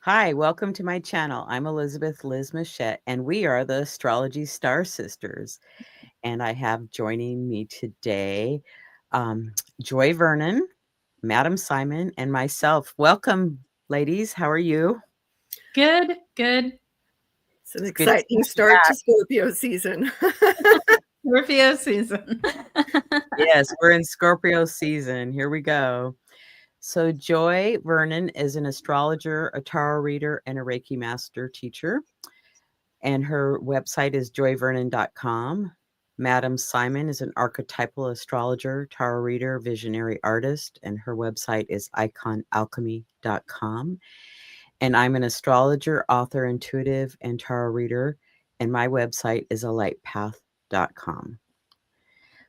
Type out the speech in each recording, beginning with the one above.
Hi, welcome to my channel. I'm Elizabeth Liz Muschett, and we are the Astrology Star Sisters. And I have joining me today Joy Vernon, Madam Simon, and myself. Welcome, ladies. How are you? Good. It's an exciting start to Scorpio season. Scorpio season. Yes, we're in Scorpio season. Here we go. So Joy Vernon is an astrologer, a tarot reader, and a Reiki master teacher. And her website is joyvernon.com. Madam Simon is an archetypal astrologer, tarot reader, visionary artist, and her website is iconalchemy.com. And I'm an astrologer, author, intuitive, and tarot reader, and my website is alightpath.com.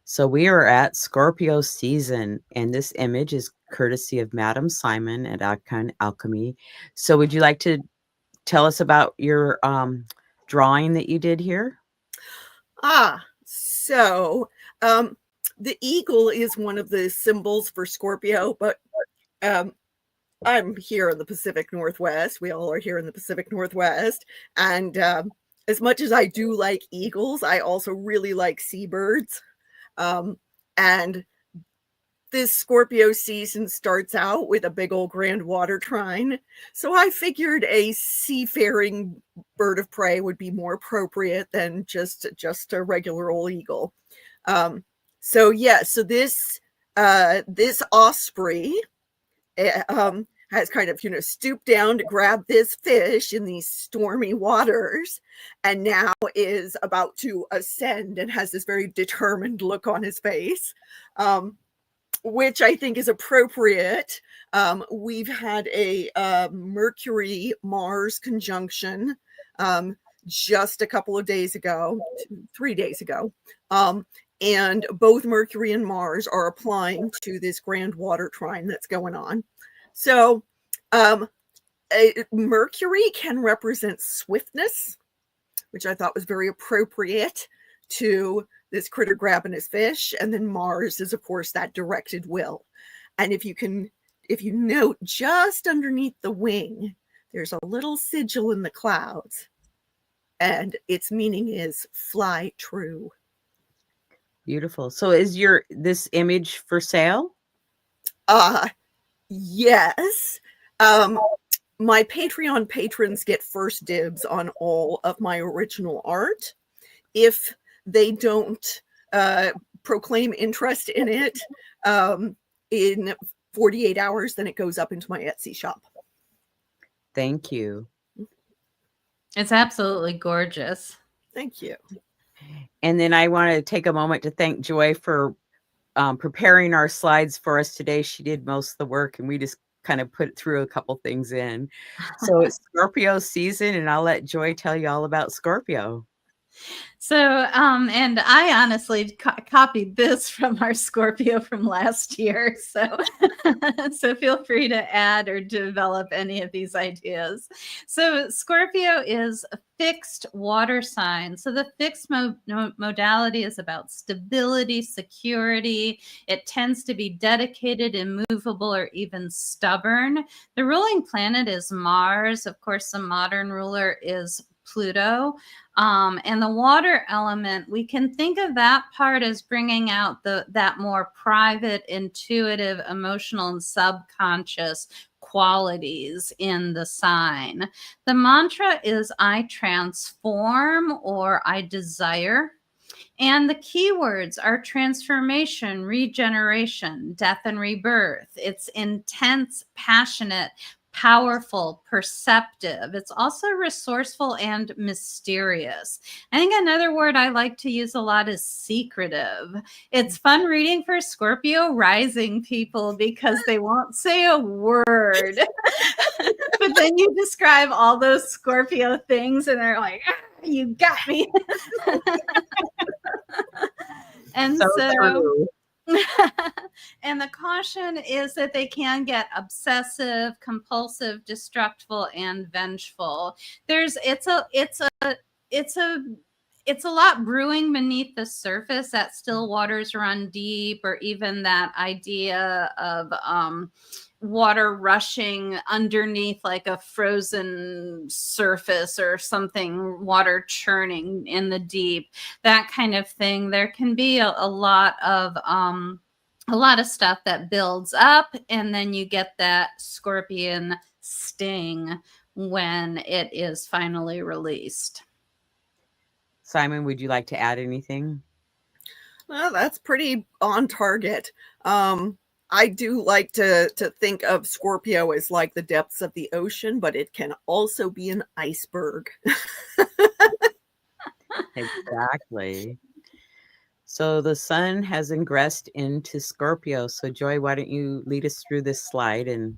So we are at Scorpio season, and this image is courtesy of Madam Simon at Icon Alchemy. So would you like to tell us about your drawing that you did here? So the eagle is one of the symbols for Scorpio, but I'm here in the Pacific Northwest. We all are here in the Pacific Northwest. And as much as I do like eagles, I also really like seabirds. And this Scorpio season starts out with a big old grand water trine. So I figured a seafaring bird of prey would be more appropriate than just a regular old eagle. So this osprey has kind of, stooped down to grab this fish in these stormy waters, and now is about to ascend and has this very determined look on his face, which I think is appropriate. We've had a Mercury-Mars conjunction just a couple of days ago, 3 days ago. And both Mercury and Mars are applying to this grand water trine that's going on. So Mercury can represent swiftness, which I thought was very appropriate to this critter grabbing his fish. And then Mars is, of course, that directed will. And if you note just underneath the wing, there's a little sigil in the clouds, and its meaning is fly true. Beautiful. So is this image for sale? Yes. My Patreon patrons get first dibs on all of my original art. If they don't proclaim interest in it in 48 hours, then it goes up into my Etsy shop. Thank you. It's absolutely gorgeous. Thank you. And then I want to take a moment to thank Joy for preparing our slides for us today. She did most of the work, and we just kind of threw a couple things in. So it's Scorpio season, and I'll let Joy tell you all about Scorpio. So, and I honestly copied this from our Scorpio from last year. So, so feel free to add or develop any of these ideas. So Scorpio is a fixed water sign. So the fixed modality is about stability, security. It tends to be dedicated, immovable, or even stubborn. The ruling planet is Mars. Of course, the modern ruler is Pluto. And the water element, we can think of that part as bringing out that more private, intuitive, emotional, and subconscious qualities in the sign. The mantra is I transform or I desire. And the keywords are transformation, regeneration, death, and rebirth. It's intense, passionate, powerful, perceptive. It's also resourceful and mysterious. I think another word I like to use a lot is secretive. It's fun reading for Scorpio rising people because they won't say a word. But then you describe all those Scorpio things and they're like, you got me. And so and the caution is that they can get obsessive, compulsive, destructive, and vengeful. It's a it's a lot brewing beneath the surface. That still waters run deep, or even that idea of water rushing underneath like a frozen surface or something, water churning in the deep, that kind of thing. There can be a lot of stuff that builds up, and then you get that scorpion sting when it is finally released. Simon, would you like to add anything? Well, that's pretty on target. I do like to think of Scorpio as like the depths of the ocean, but it can also be an iceberg. Exactly. So the sun has ingressed into Scorpio. So Joy, why don't you lead us through this slide and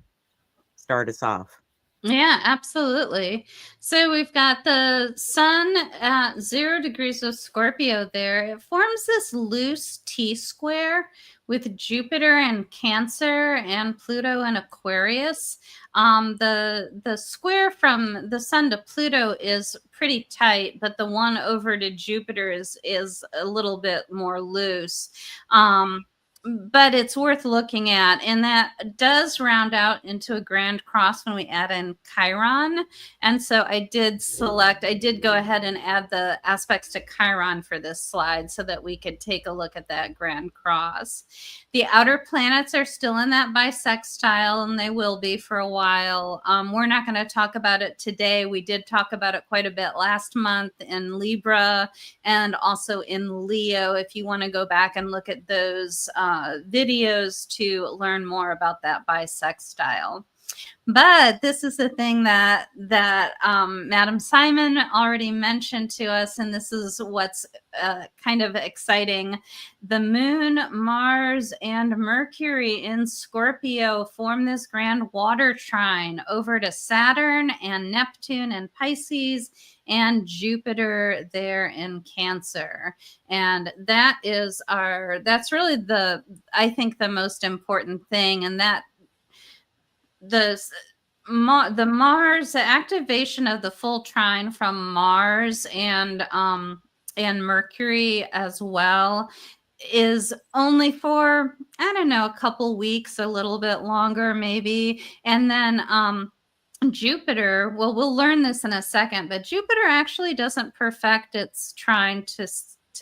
start us off? Yeah, absolutely. So we've got the sun at 0 degrees of Scorpio there. It forms this loose T-square with Jupiter and Cancer and Pluto and Aquarius. The square from the sun to Pluto is pretty tight, but the one over to Jupiter is a little bit more loose. But it's worth looking at, and that does round out into a grand cross when we add in Chiron. And so I did go ahead and add the aspects to Chiron for this slide so that we could take a look at that grand cross. The outer planets are still in that bisextile, and they will be for a while. We're not going to talk about it today. We did talk about it quite a bit last month in Libra and also in Leo, if you want to go back and look at those videos to learn more about that bisextile. But this is the thing that Madam Simon already mentioned to us, and this is what's kind of exciting. The Moon, Mars, and Mercury in Scorpio form this grand water trine over to Saturn and Neptune and Pisces and Jupiter there in Cancer. And that's really I think the most important thing, and that the Mars, the activation of the full trine from Mars and Mercury as well is only for, I don't know, a couple weeks, a little bit longer maybe. And then Jupiter, well, we'll learn this in a second, but Jupiter actually doesn't perfect its trine to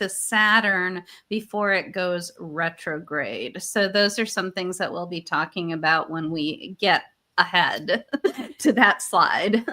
Saturn before it goes retrograde. So those are some things that we'll be talking about when we get ahead to that slide.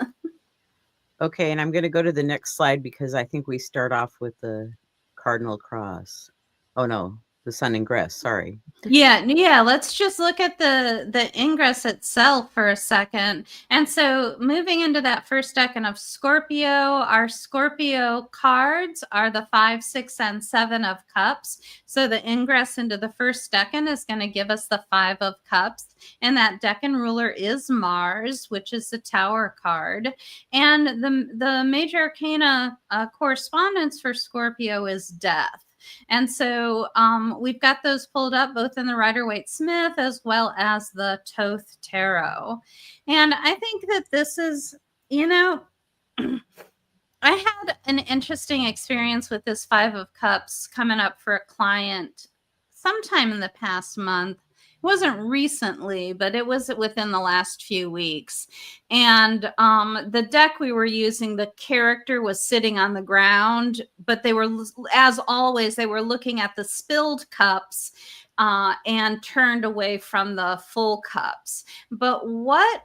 Okay, and I'm going to go to the next slide because I think we start off with the cardinal cross. Oh no, the sun ingress, sorry. Yeah, let's just look at the ingress itself for a second. And so moving into that first decan of Scorpio, our Scorpio cards are the 5, 6, and 7 of cups. So the ingress into the first decan is going to give us the 5 of cups. And that decan ruler is Mars, which is the Tower card. And the major arcana correspondence for Scorpio is death. And so we've got those pulled up both in the Rider-Waite-Smith as well as the Thoth Tarot. And I think that this is, I had an interesting experience with this 5 of Cups coming up for a client sometime in the past month. It wasn't recently, but it was within the last few weeks. And the deck we were using, the character was sitting on the ground, but they were, as always, they were looking at the spilled cups and turned away from the full cups. But what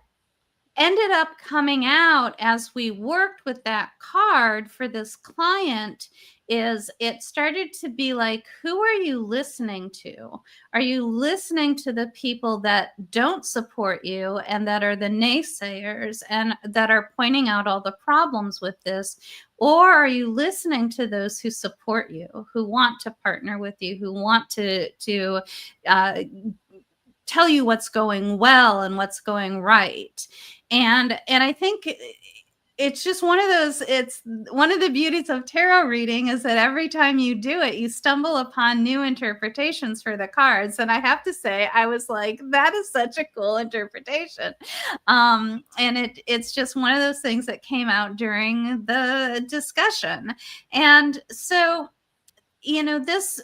ended up coming out as we worked with that card for this client is it started to be like, who are you listening to? Are you listening to the people that don't support you and that are the naysayers and that are pointing out all the problems with this? Or are you listening to those who support you, who want to partner with you, who want to tell you what's going well and what's going right? And I think it's just one of those, it's one of the beauties of tarot reading is that every time you do it, you stumble upon new interpretations for the cards. And I have to say, I was like, that is such a cool interpretation. And it's just one of those things that came out during the discussion. And so, you know, this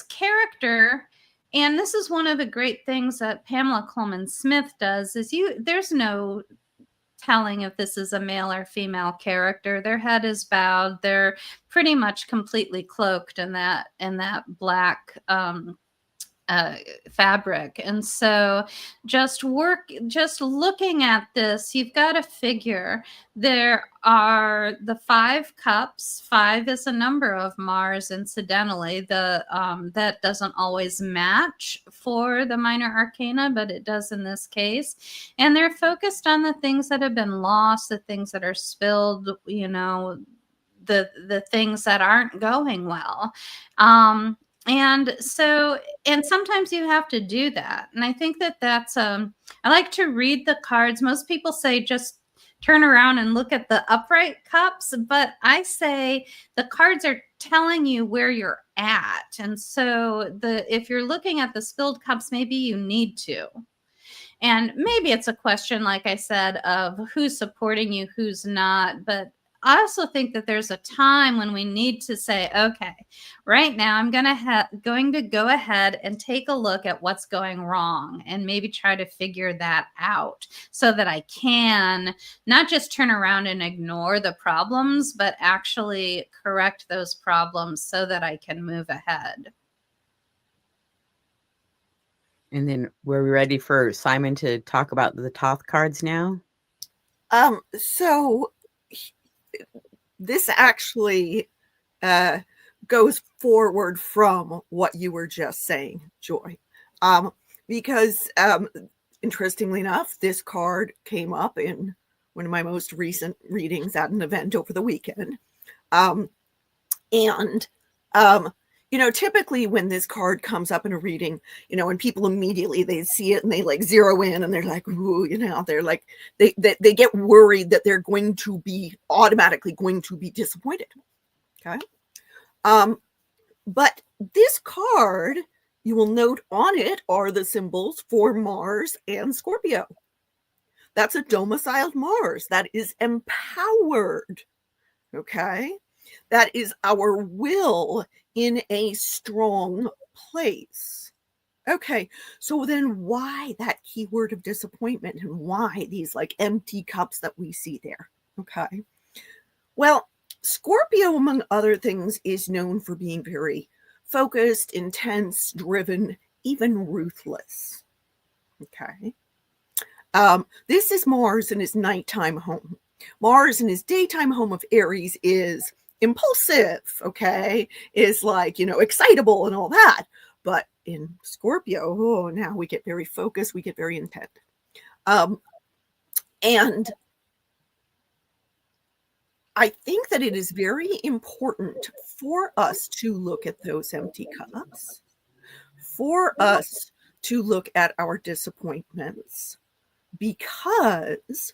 character, and this is one of the great things that Pamela Coleman Smith does, is there's no telling if this is a male or female character. Their head is bowed. They're pretty much completely cloaked in that black fabric. And so just looking at this, you've got to figure there are the 5 cups. 5 is a number of Mars, incidentally. That doesn't always match for the minor arcana, but it does in this case. And they're focused on the things that have been lost, the things that are spilled, you know, the things that aren't going well. And so, and sometimes you have to do that. And I think that that's, I like to read the cards. Most people say just turn around and look at the upright cups, but I say the cards are telling you where you're at. And so if you're looking at the spilled cups, maybe you need to. And maybe it's a question, like I said, of who's supporting you, who's not. But I also think that there's a time when we need to say, okay, right now I'm going to go ahead and take a look at what's going wrong and maybe try to figure that out so that I can not just turn around and ignore the problems, but actually correct those problems so that I can move ahead. And then we're ready for Simon to talk about the Thoth cards now. So this actually goes forward from what you were just saying, Joy, because interestingly enough, this card came up in one of my most recent readings at an event over the weekend. You know, typically when this card comes up in a reading, you know, and people immediately, they see it and they like zero in and they're like, ooh, you know, they're like, they get worried that they're going to be automatically going to be disappointed. Okay. But this card, you will note on it are the symbols for Mars and Scorpio. That's a domiciled Mars. That is empowered. Okay. That is our will in a strong place. Okay, so then why that keyword of disappointment and why these like empty cups that we see there? Okay, well, Scorpio, among other things, is known for being very focused, intense, driven, even ruthless. Okay, this is Mars in his nighttime home. Mars in his daytime home of Aries is impulsive, okay, is like, you know, excitable and all that. But in Scorpio, oh, now we get very focused, we get very intent. And I think that it is very important for us to look at those empty cups, for us to look at our disappointments, because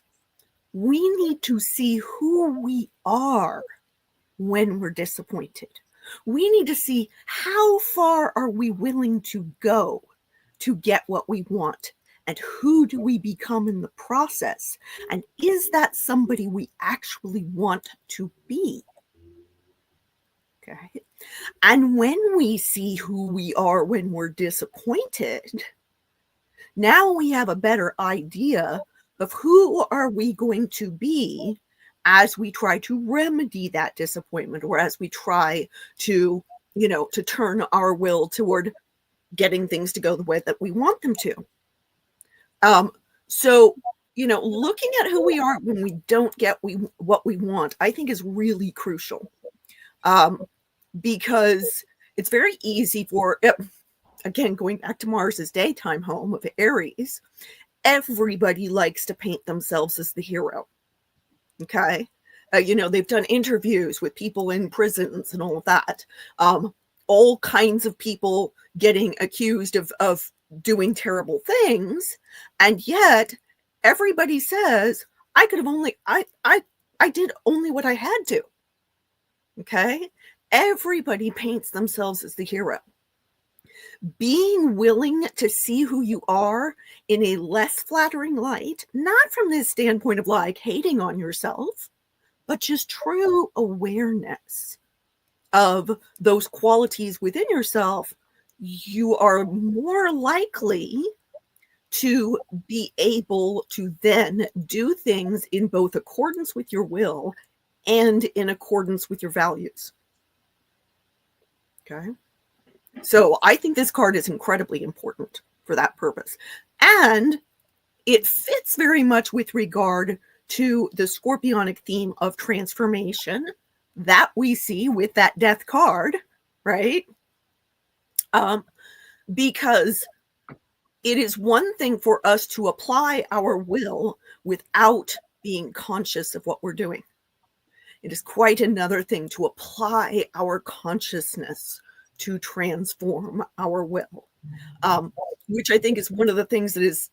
we need to see who we are when we're disappointed. We need to see how far are we willing to go to get what we want, and who do we become in the process, and is that somebody we actually want to be? Okay. And when we see who we are when we're disappointed, now we have a better idea of who are we going to be as we try to remedy that disappointment, or as we try to, you know, to turn our will toward getting things to go the way that we want them to. So, you know, looking at who we are when we don't get what we want, I think is really crucial. Because it's very easy for, again, going back to Mars's daytime home of Aries, everybody likes to paint themselves as the hero. Okay. You know, they've done interviews with people in prisons and all of that. All kinds of people getting accused of doing terrible things. And yet everybody says, I I did only what I had to. Okay? Everybody paints themselves as the hero. Being willing to see who you are in a less flattering light, not from this standpoint of like hating on yourself, but just true awareness of those qualities within yourself, you are more likely to be able to then do things in both accordance with your will and in accordance with your values. Okay. So I think this card is incredibly important for that purpose. And it fits very much with regard to the scorpionic theme of transformation that we see with that death card, right? Because it is one thing for us to apply our will without being conscious of what we're doing. It is quite another thing to apply our consciousness to transform our will, which I think is one of the things that is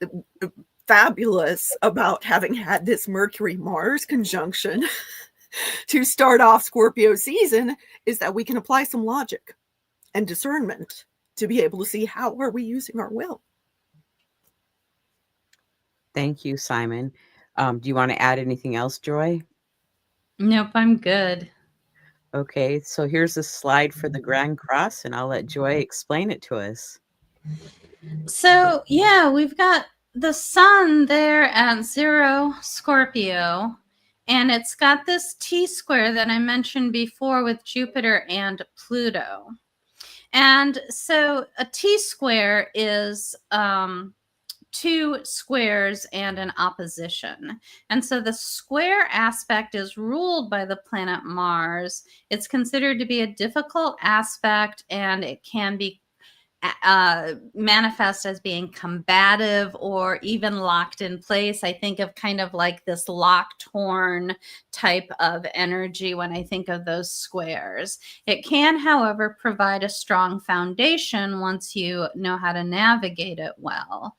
fabulous about having had this Mercury-Mars conjunction to start off Scorpio season, is that we can apply some logic and discernment to be able to see how are we using our will. Thank you, Simon. Do you want to add anything else, Joy? Nope, I'm good. Okay, so here's a slide for the Grand Cross, and I'll let Joy explain it to us. So, yeah, we've got the sun there at 0 Scorpio, and it's got this T-square that I mentioned before with Jupiter and Pluto. And so a T-square is 2 squares and an opposition. And so the square aspect is ruled by the planet Mars. It's considered to be a difficult aspect, and it can be manifest as being combative or even locked in place. I think of kind of like this locked horn type of energy when I think of those squares. It can, however, provide a strong foundation once you know how to navigate it well.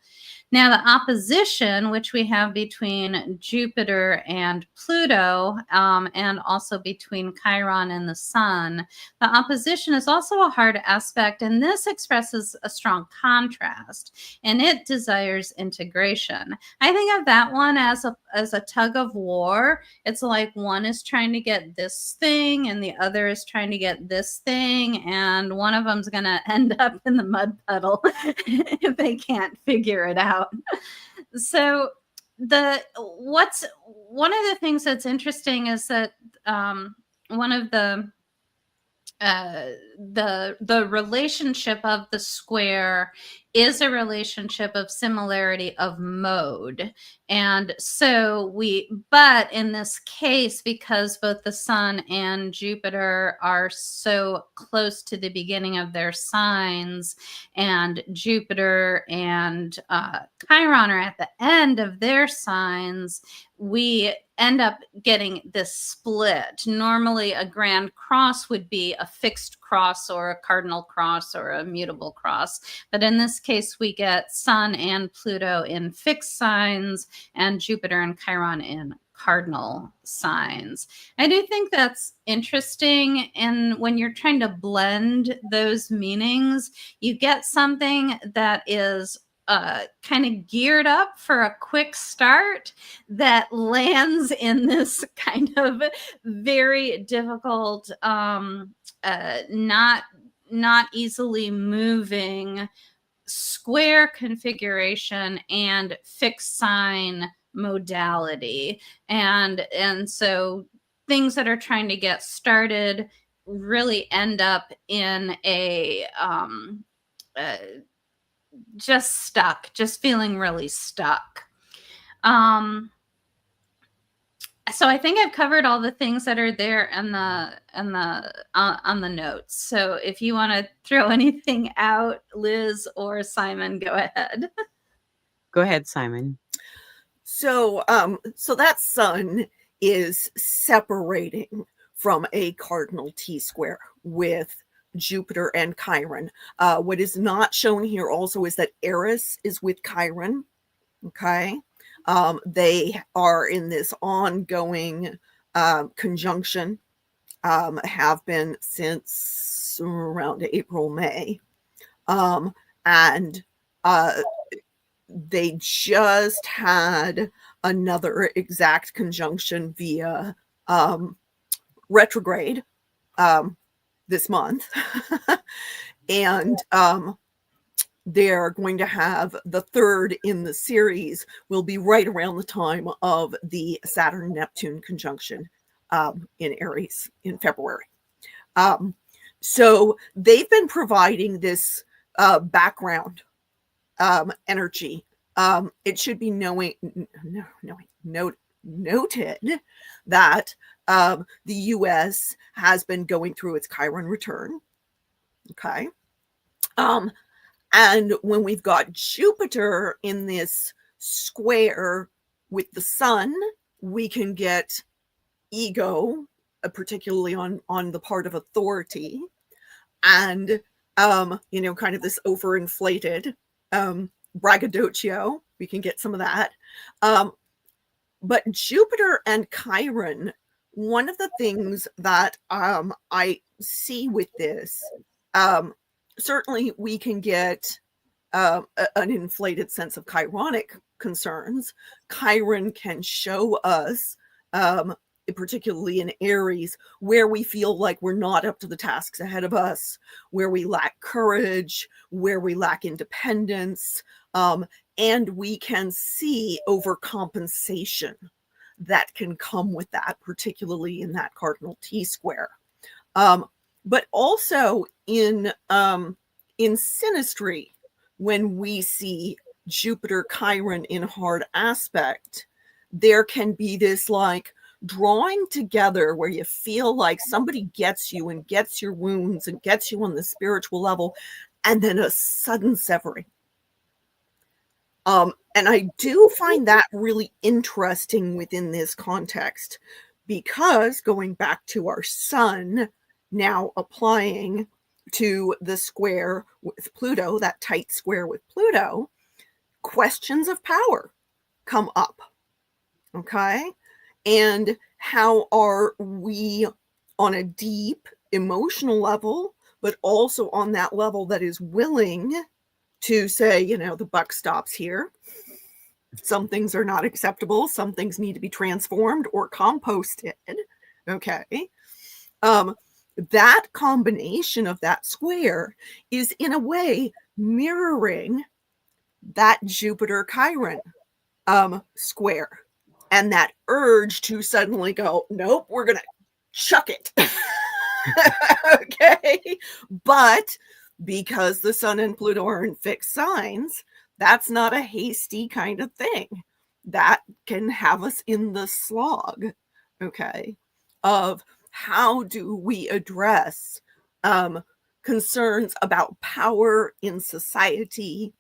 Now, the opposition, which we have between Jupiter and Pluto, and also between Chiron and the sun, the opposition is also a hard aspect, and this expresses a strong contrast, and it desires integration. I think of that one as a tug of war. It's like one is trying to get this thing, and the other is trying to get this thing, and one of them's going to end up in the mud puddle if they can't figure it out. So one of the things that's interesting is that one of the relationship of the square is a relationship of similarity of mode. And so but in this case, because both the sun and Jupiter are so close to the beginning of their signs, and Jupiter and Chiron are at the end of their signs, we end up getting this split. Normally, a grand cross would be a fixed cross or a cardinal cross or a mutable cross. But in this case, we get Sun and Pluto in fixed signs and Jupiter and Chiron in cardinal signs. I do think that's interesting. And when you're trying to blend those meanings, you get something that is kind of geared up for a quick start that lands in this kind of very difficult, not easily moving square configuration and fixed sign modality. And so things that are trying to get started really end up in a just stuck, just feeling really stuck. So I think I've covered all the things that are there on the notes. So if you want to throw anything out, Liz or Simon, go ahead. Go ahead, Simon. So that sun is separating from a cardinal T-square with Jupiter and Chiron. What is not shown here also is that Eris is with Chiron. Okay. They are in this ongoing conjunction have been since around April, May. And they just had another exact conjunction via retrograde this month. And they're going to have the third in the series will be right around the time of the Saturn-Neptune conjunction in Aries in February. So they've been providing this background energy. It should be noted that the US has been going through its Chiron return. Okay. And when we've got Jupiter in this square with the sun, we can get ego, particularly on the part of authority, and kind of this overinflated braggadocio. We can get some of that. But Jupiter and Chiron, one of the things that I see with this, certainly we can get an inflated sense of chironic concerns. Chiron can show us, particularly in Aries, where we feel like we're not up to the tasks ahead of us, where we lack courage, where we lack independence, and we can see overcompensation that can come with that, particularly in that cardinal T-square. But also in synastry, when we see Jupiter Chiron in hard aspect, there can be this like drawing together where you feel like somebody gets you and gets your wounds and gets you on the spiritual level, and then a sudden severing. And I do find that really interesting within this context, because going back to our sun now applying to the square with Pluto, that tight square with Pluto, questions of power come up. Okay. And how are we on a deep emotional level, but also on that level that is willing to say, the buck stops here. Some things are not acceptable. Some things need to be transformed or composted. Okay. That combination of that square is in a way mirroring that Jupiter Chiron square, and that urge to suddenly go, nope, we're going to chuck it. Okay. But because the sun and Pluto are in fixed signs, that's not a hasty kind of thing. That can have us in the slog, okay, of how do we address concerns about power in society,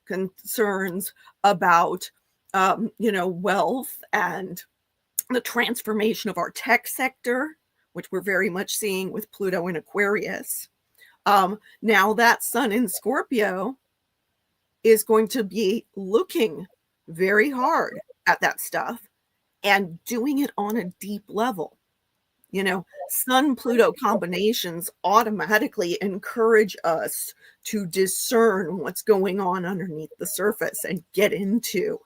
concerns about, wealth and the transformation of our tech sector, which we're very much seeing with Pluto in Aquarius. Now that sun in Scorpio is going to be looking very hard at that stuff and doing it on a deep level. Sun Pluto combinations automatically encourage us to discern what's going on underneath the surface and get into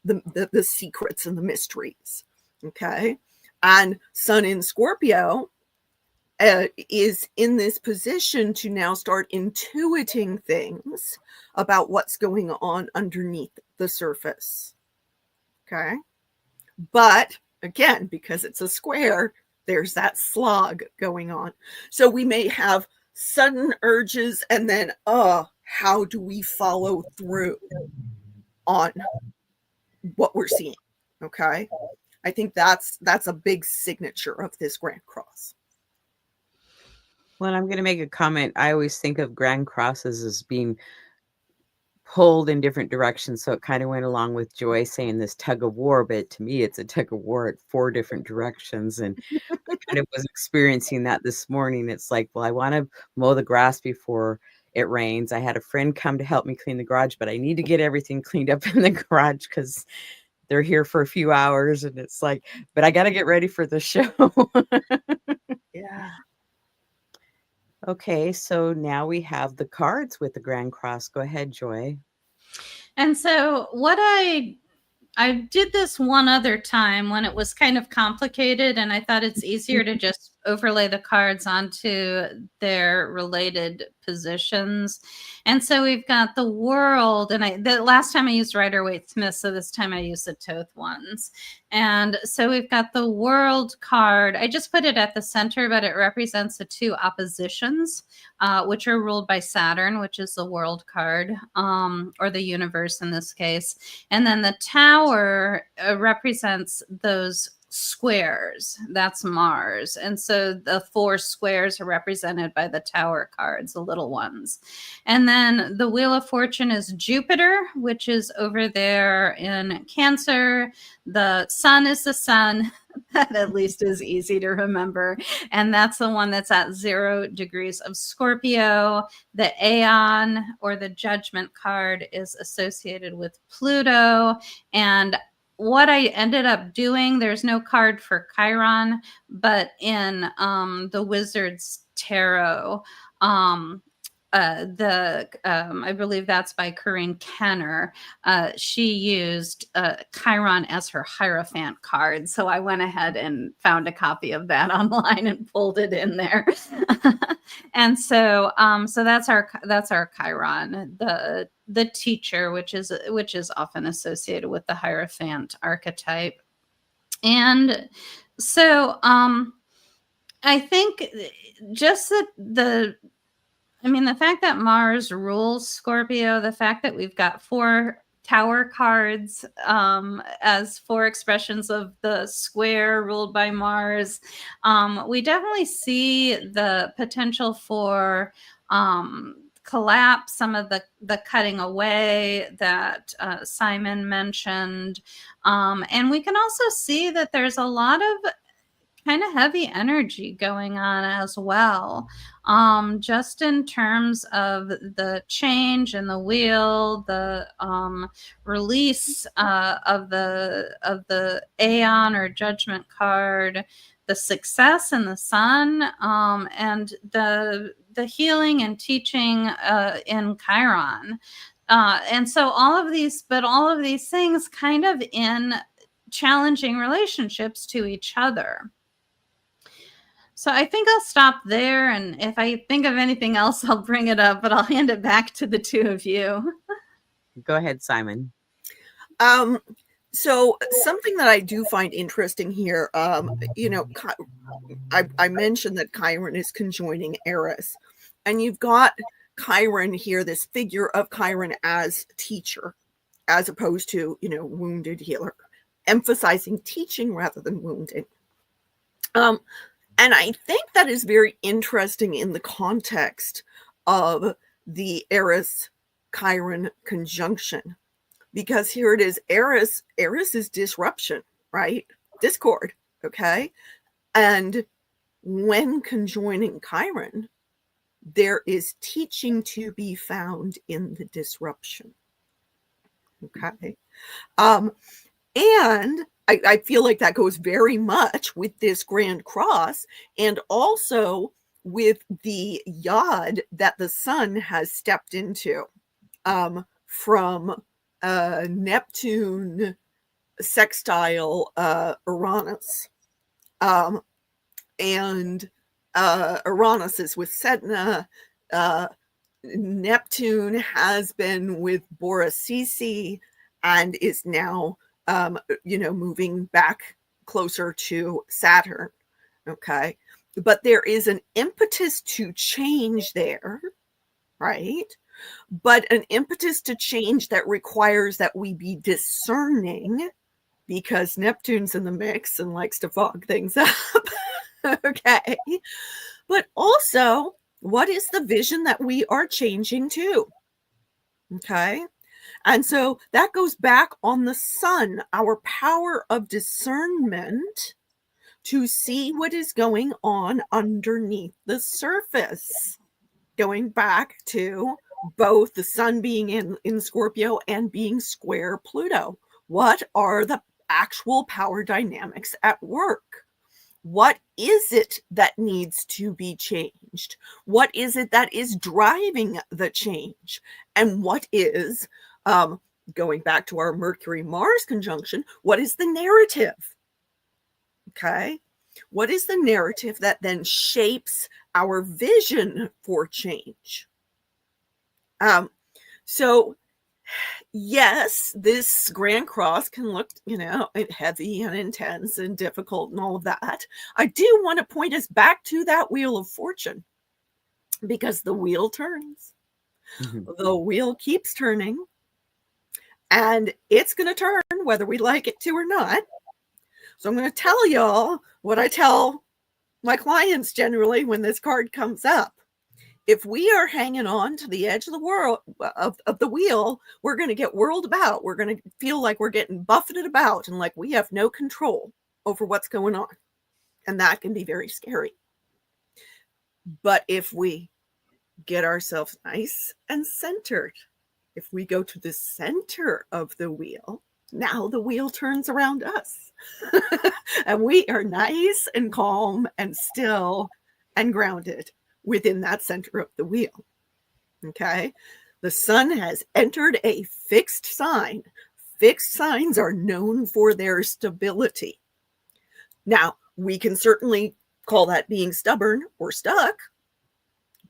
the secrets and the mysteries. Okay. And sun in Scorpio is in this position to now start intuiting things about what's going on underneath the surface. Okay. But again, because it's a square, there's that slog going on. So we may have sudden urges and then, how do we follow through on what we're seeing? Okay. I think that's a big signature of this Grand Cross. Well, I'm going to make a comment. I always think of Grand Crosses as being pulled in different directions. So it kind of went along with Joy saying this tug of war, but to me, it's a tug of war at 4 different directions. And I kind of was experiencing that this morning. It's like, well, I want to mow the grass before it rains. I had a friend come to help me clean the garage, but I need to get everything cleaned up in the garage because they're here for a few hours, and it's like, but I got to get ready for the show. Yeah. Okay, so now we have the cards with the Grand Cross. Go ahead, Joy. And so what I did this one other time when it was kind of complicated, and I thought it's easier to just overlay the cards onto their related positions. And so we've got the World, and the last time I used Rider-Waite-Smith, so this time I used the Thoth ones. And so we've got the World card. I just put it at the center, but it represents the two oppositions, which are ruled by Saturn, which is the World card, or the universe in this case. And then the Tower represents those squares. That's Mars. And so the 4 squares are represented by the Tower cards, the little ones. And then the Wheel of Fortune is Jupiter, which is over there in Cancer. The Sun is the Sun. That at least is easy to remember. And that's the one that's at 0 degrees of Scorpio. The Aeon, or the Judgment card, is associated with Pluto. And what I ended up doing, there's no card for Chiron, but in the Wizard's Tarot, I believe that's by Corinne Kenner. She used Chiron as her Hierophant card, so I went ahead and found a copy of that online and pulled it in there. And so, so that's our Chiron, the teacher, which is often associated with the Hierophant archetype. And so, I think just the fact that Mars rules Scorpio, the fact that we've got 4 Tower cards as 4 expressions of the square ruled by Mars, we definitely see the potential for collapse, some of the cutting away that Simon mentioned. And we can also see that there's a lot of kind of heavy energy going on as well, just in terms of the change in the wheel, the release of the Aeon or Judgment card, the success in the Sun, and the healing and teaching in Chiron. And so all of these things kind of in challenging relationships to each other. So I think I'll stop there, and if I think of anything else, I'll bring it up, but I'll hand it back to the two of you. Go ahead, Simon. So something that I do find interesting here, I mentioned that Chiron is conjoining Eris, and you've got Chiron here, this figure of Chiron as teacher, as opposed to, wounded healer, emphasizing teaching rather than wounding. And I think that is very interesting in the context of the Eris-Chiron conjunction, because here it is, Eris is disruption, right? Discord, okay? And when conjoining Chiron, there is teaching to be found in the disruption, okay? And I feel like that goes very much with this Grand Cross, and also with the yod that the Sun has stepped into from Neptune sextile Uranus. And Uranus is with Sedna. Neptune has been with Borasisi and is now moving back closer to Saturn. Okay. But there is an impetus to change there, right? But an impetus to change that requires that we be discerning, because Neptune's in the mix and likes to fog things up. Okay. But also, what is the vision that we are changing to? Okay. And so that goes back on the Sun, our power of discernment to see what is going on underneath the surface. Going back to both the Sun being in Scorpio and being square Pluto. What are the actual power dynamics at work? What is it that needs to be changed? What is it that is driving the change? And what is, going back to our Mercury-Mars conjunction, what is the narrative? Okay. What is the narrative that then shapes our vision for change? So yes, this Grand Cross can look, heavy and intense and difficult and all of that. I do want to point us back to that Wheel of Fortune, because the wheel turns. Mm-hmm. The wheel keeps turning, and it's going to turn whether we like it to or not. So I'm going to tell y'all what I tell my clients generally when this card comes up. If we are hanging on to the edge of the world of the wheel, we're going to get whirled about. We're going to feel like we're getting buffeted about and like we have no control over what's going on. And that can be very scary. But if we get ourselves nice and centered, if we go to the center of the wheel, now the wheel turns around us. And we are nice and calm and still and grounded within that center of the wheel. Okay. The sun has entered a fixed sign. Fixed signs are known for their stability. Now, we can certainly call that being stubborn or stuck.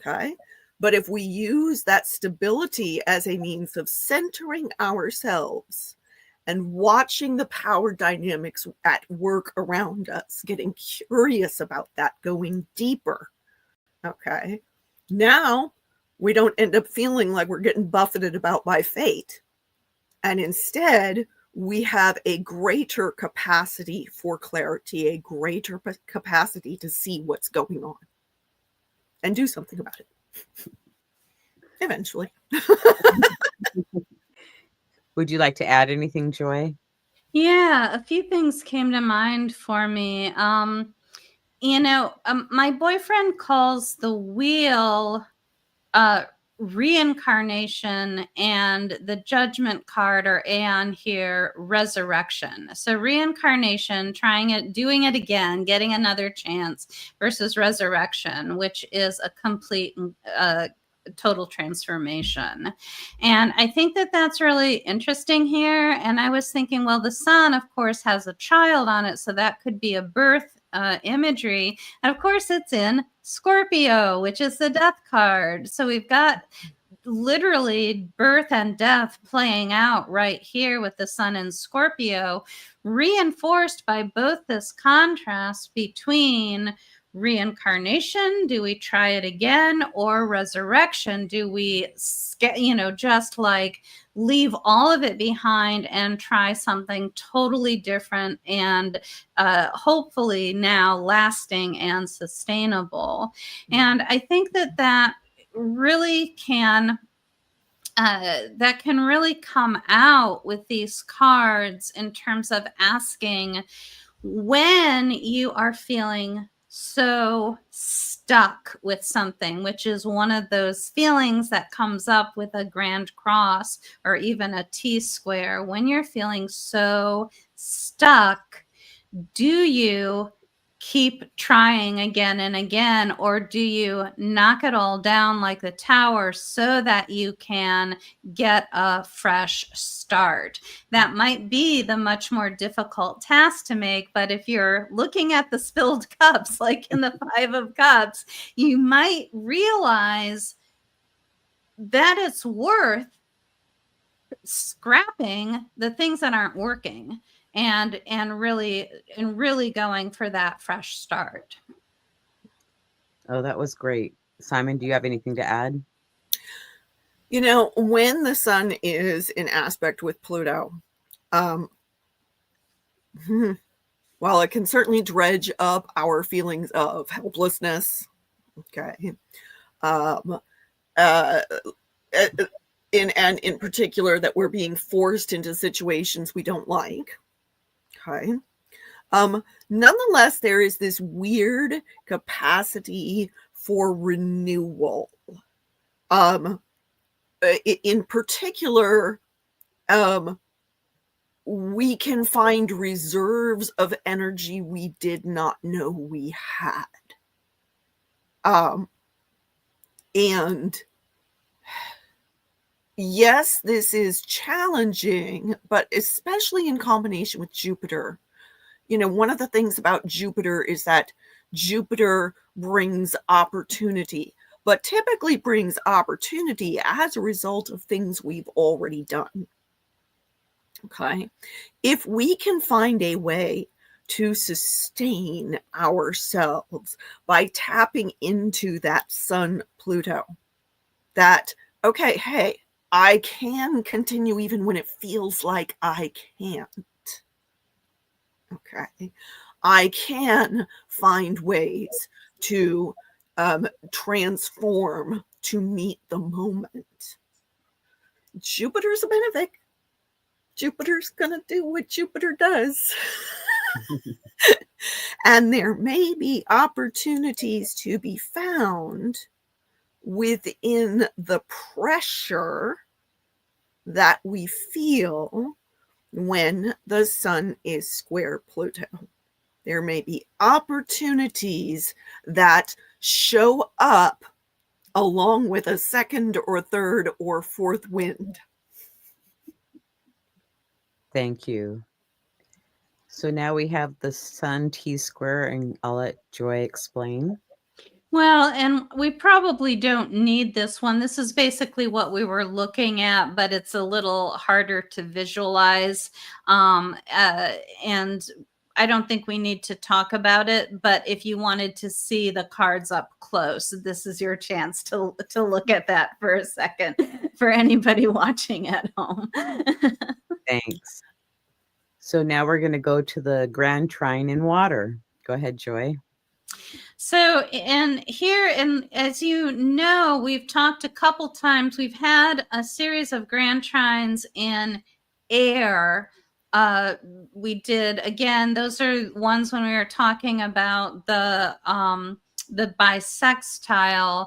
Okay. But if we use that stability as a means of centering ourselves and watching the power dynamics at work around us, getting curious about that, going deeper. Okay. Now we don't end up feeling like we're getting buffeted about by fate. And instead, we have a greater capacity for clarity, a greater capacity to see what's going on and do something about it. Eventually. Would you like to add anything, Joy? Yeah, a few things came to mind for me. My boyfriend calls the wheel reincarnation, and the judgment card, or Aeon here, resurrection. So reincarnation, trying it, doing it again, getting another chance, versus resurrection, which is a complete total transformation. And I think that that's really interesting here. And I was thinking, well, the sun, of course, has a child on it, so that could be a birth imagery. And of course, it's in Scorpio, which is the death card. So we've got literally birth and death playing out right here with the sun in Scorpio, reinforced by both this contrast between reincarnation, do we try it again, or resurrection, do we just like leave all of it behind and try something totally different and hopefully now lasting and sustainable. And I think that really can really come out with these cards in terms of asking, when you are feeling so stuck with something, which is one of those feelings that comes up with a grand cross or even a T-square, when you're feeling so stuck, do you keep trying again and again, or do you knock it all down like the tower so that you can get a fresh start? That might be the much more difficult task to make, but if you're looking at the spilled cups, like in the Five of Cups, you might realize that it's worth scrapping the things that aren't working and really going for that fresh start. Oh, that was great. Simon, do you have anything to add? When the sun is in aspect with Pluto, while it can certainly dredge up our feelings of helplessness, okay, in particular that we're being forced into situations we don't like, okay, nonetheless, there is this weird capacity for renewal. In particular, we can find reserves of energy we did not know we had. And yes, this is challenging, but especially in combination with Jupiter. You know, one of the things about Jupiter is that Jupiter brings opportunity, but typically brings opportunity as a result of things we've already done. Okay. If we can find a way to sustain ourselves by tapping into that Sun Pluto, that, okay, hey, I can continue even when it feels like I can't. Okay. I can find ways to transform to meet the moment. Jupiter's a benefic. Jupiter's going to do what Jupiter does. And there may be opportunities to be found within the pressure that we feel when the Sun is square Pluto. There may be opportunities that show up along with a second or third or fourth wind. Thank you. So now we have the Sun T-square, and I'll let Joy explain. Well, and we probably don't need this one. This is basically what we were looking at, but it's a little harder to visualize. And I don't think we need to talk about it, but if you wanted to see the cards up close, this is your chance to look at that for a second for anybody watching at home. Thanks. So now we're going to go to the Grand Trine in water. Go ahead, Joy. So, and here, and as you know, we've talked a couple times, we've had a series of Grand Trines in air. We did, again, those are ones when we were talking about the bisextile.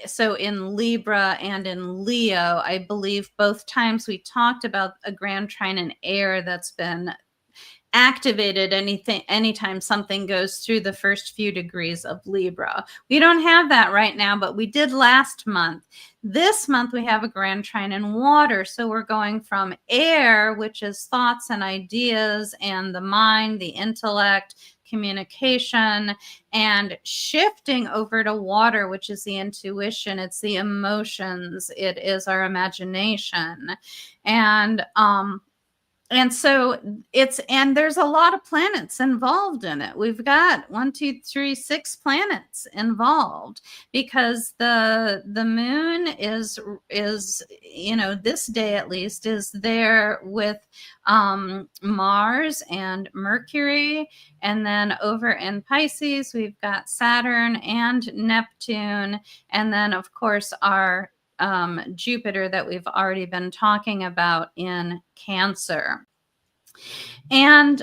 So in Libra and in Leo, I believe both times we talked about a Grand Trine in air that's been activated anytime something goes through the first few degrees of Libra. We don't have that right now, but we did last month. This month we have a Grand Trine in water. So we're going from air, which is thoughts and ideas and the mind, the intellect, communication, and shifting over to water, which is the intuition, it's the emotions, it is our imagination. And so and there's a lot of planets involved in it. We've got 6 planets involved because the moon is, you know, this day at least is there with Mars and Mercury. And then over in Pisces, we've got Saturn and Neptune. And then of course our Jupiter that we've already been talking about in Cancer. And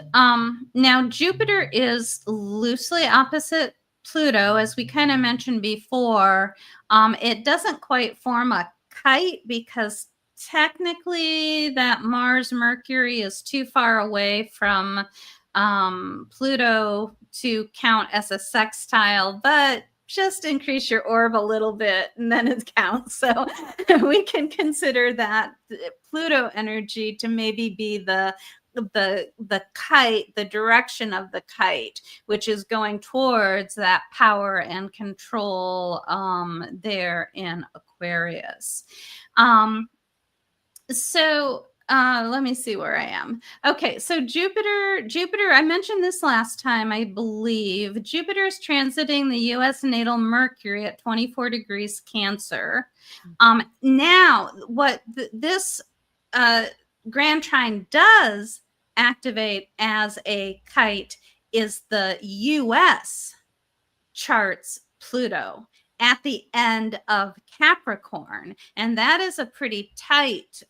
now Jupiter is loosely opposite Pluto, as we kind of mentioned before. It doesn't quite form a kite because technically that Mars Mercury is too far away from Pluto to count as a sextile, but just increase your orb a little bit and then it counts. So we can consider that Pluto energy to maybe be the kite, the direction of the kite, which is going towards that power and control there in Aquarius. Let me see where I am. Okay, so Jupiter, I mentioned this last time, I believe. Jupiter is transiting the U.S. natal Mercury at 24 degrees Cancer. Now, what this Grand Trine does activate as a kite is the U.S. charts Pluto at the end of Capricorn. And that is a pretty tight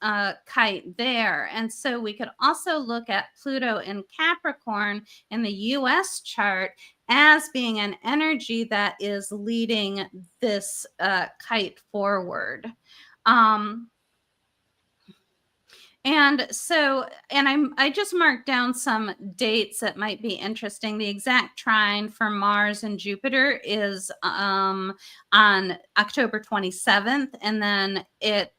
kite there. And so we could also look at Pluto in Capricorn in the US chart as being an energy that is leading this kite forward. And so, and I just marked down some dates that might be interesting. The exact trine for Mars and Jupiter is on October 27th, and then it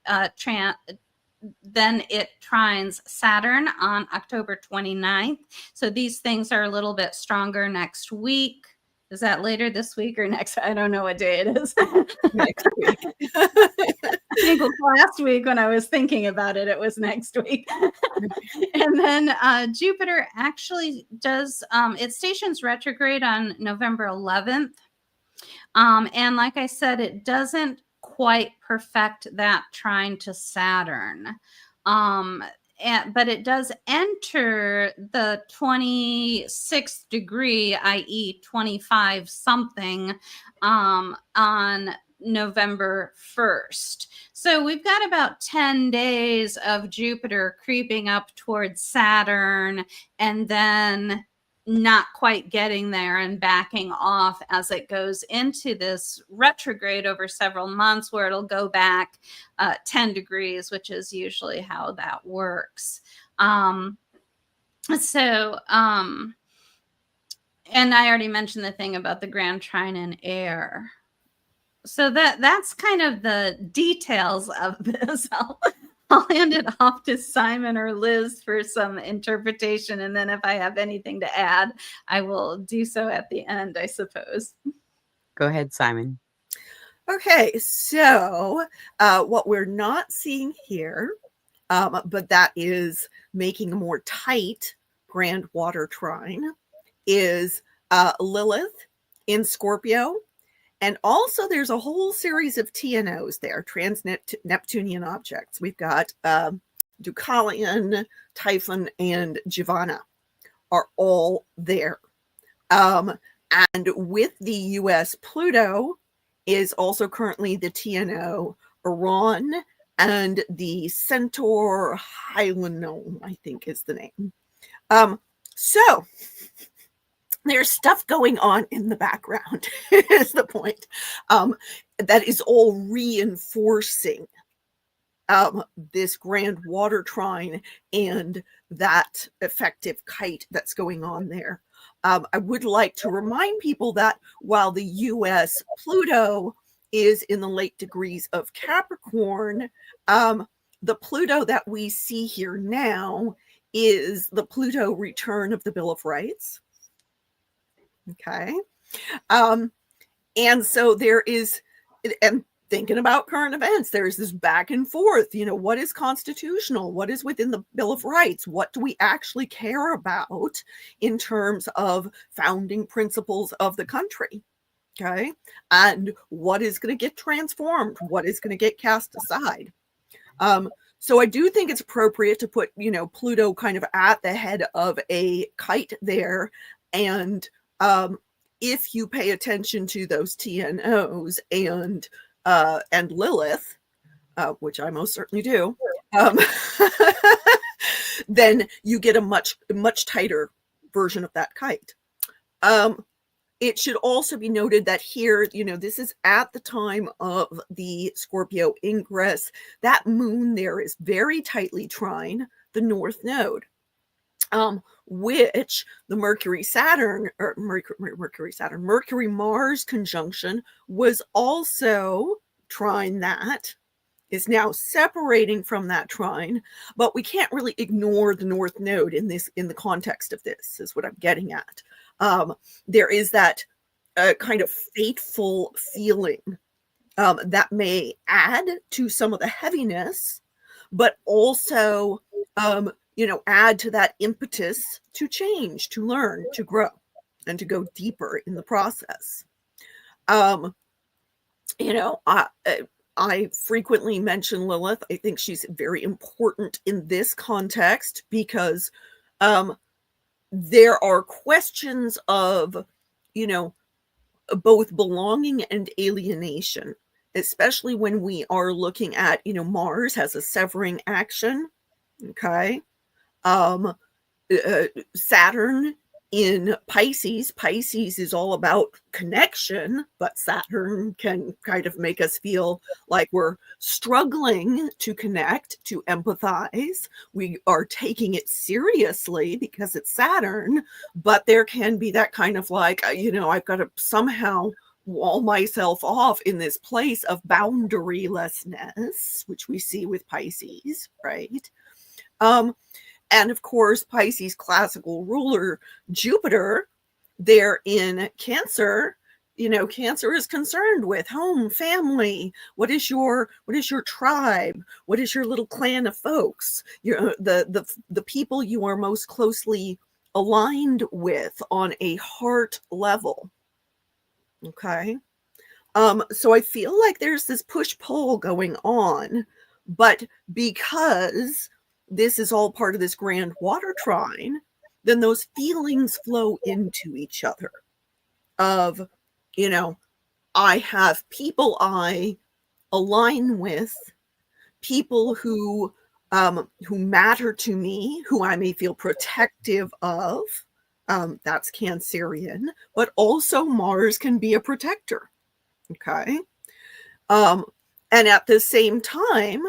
trines Saturn on October 29th. So these things are a little bit stronger next week. Is that later this week or next? I don't know what day it is. Next week. I think last week when I was thinking about it, it was next week. And then Jupiter actually does, it stations retrograde on November 11th. And like I said, it doesn't quite perfect that trine to Saturn. But it does enter the 26th degree, i.e. 25 something, on November 1st. So we've got about 10 days of Jupiter creeping up towards Saturn and then not quite getting there and backing off as it goes into this retrograde over several months, where it'll go back 10 degrees, which is usually how that works. And I already mentioned the thing about the Grand Trine in air. So that's kind of the details of this. I'll hand it off to Simon or Liz for some interpretation. And then if I have anything to add, I will do so at the end, I suppose. Go ahead, Simon. Okay, so what we're not seeing here, but that is making a more tight grand water trine, is Lilith in Scorpio. And also there's a whole series of TNOs there, trans-Neptunian objects. We've got Deucalion, Typhon, and Giovanna are all there. And with the US Pluto is also currently the TNO Iran and the Centaur Hylinon, I think is the name. So there's stuff going on in the background, is the point, that is all reinforcing this grand water trine and that effective kite that's going on there. I would like to remind people that while the US Pluto is in the late degrees of Capricorn, the Pluto that we see here now is the Pluto return of the Bill of Rights. Okay. And so there is, and thinking about current events, there's this back and forth, what is constitutional? What is within the Bill of Rights? What do we actually care about in terms of founding principles of the country? Okay. And what is going to get transformed? What is going to get cast aside? So I do think it's appropriate to put, Pluto kind of at the head of a kite there. And if you pay attention to those TNOs and Lilith, which I most certainly do, then you get a much tighter version of that kite. It should also be noted that here, this is at the time of the Scorpio ingress. That moon there is very tightly trine the North Node. Which the Mercury-Mars conjunction was also trine that, is now separating from that trine, but we can't really ignore the North Node in the context of this, is what I'm getting at. There is that kind of fateful feeling that may add to some of the heaviness, but also add to that impetus to change, to learn, to grow, and to go deeper in the process. I frequently mention Lilith. I think she's very important in this context because there are questions of, both belonging and alienation, especially when we are looking at, Mars has a severing action. Okay. Saturn In Pisces, Pisces is all about connection, but Saturn can kind of make us feel like we're struggling to connect, to empathize. We are taking it seriously because it's Saturn, but there can be that kind of like, I've got to somehow wall myself off in this place of boundarylessness, which we see with Pisces, right? And of course, Pisces classical ruler Jupiter, there in Cancer, Cancer is concerned with home, family. What is your tribe? What is your little clan of folks? The people you are most closely aligned with on a heart level. Okay. So I feel like there's this push-pull going on, but because this is all part of this grand water trine, then those feelings flow into each other of, I have people I align with, people who matter to me, who I may feel protective of. That's Cancerian, but also Mars can be a protector. Okay. And at the same time,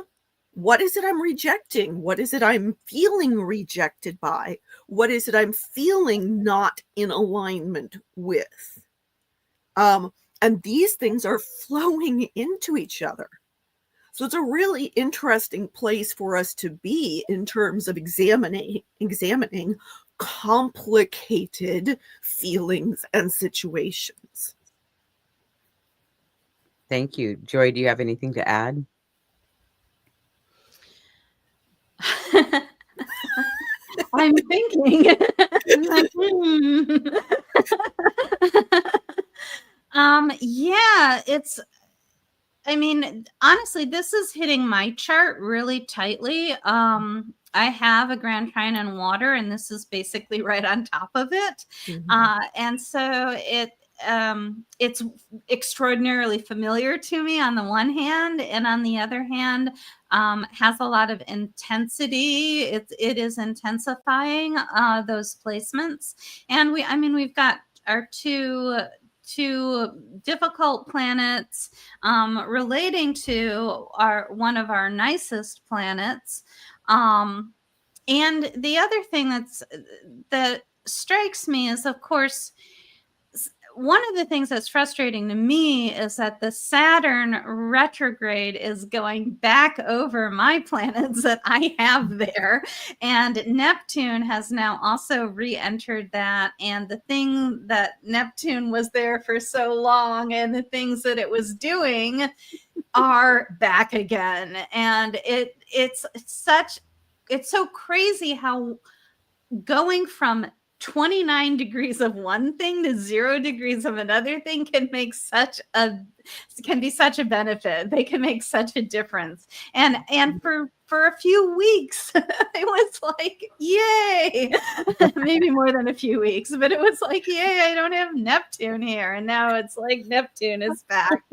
what is it I'm rejecting? What is it I'm feeling rejected by? What is it I'm feeling not in alignment with? And these things are flowing into each other. So it's a really interesting place for us to be in terms of examining complicated feelings and situations. Thank you. Joy, do you have anything to add? I'm thinking. Yeah, honestly, this is hitting my chart really tightly. I have a grand trine in water, and this is basically right on top of it. Mm-hmm. And so it's extraordinarily familiar to me on the one hand, and on the other hand, has a lot of intensity. It is intensifying those placements. And we've got our two difficult planets relating to one of our nicest planets. And the other thing that strikes me is, of course, one of the things that's frustrating to me is that the Saturn retrograde is going back over my planets that I have there. And Neptune has now also re-entered that. And the thing that Neptune was there for so long and the things that it was doing are back again. And it's so crazy how going from 29 degrees of one thing to 0 degrees of another thing can be such a benefit. They can make such a difference. And for a few weeks, it was like, yay, maybe more than a few weeks, but it was like, yay, I don't have Neptune here. And now it's like Neptune is back.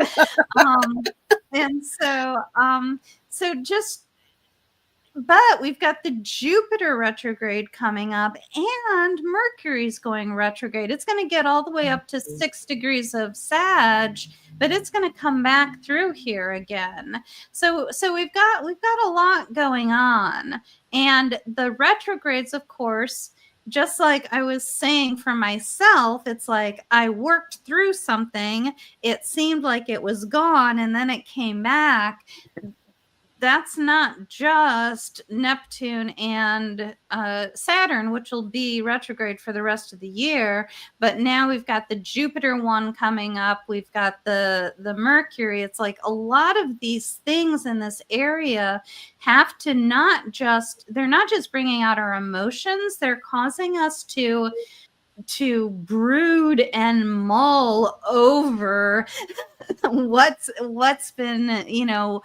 But we've got the Jupiter retrograde coming up, and Mercury's going retrograde. It's going to get all the way up to 6 degrees of Sag, but it's going to come back through here again. So we've got a lot going on. And the retrogrades, of course, just like I was saying for myself, it's like I worked through something. It seemed like it was gone, and then it came back. That's not just Neptune and Saturn, which will be retrograde for the rest of the year. But now we've got the Jupiter one coming up. We've got the Mercury. It's like a lot of these things in this area have to they're not just bringing out our emotions. They're causing us to brood and mull over what's been,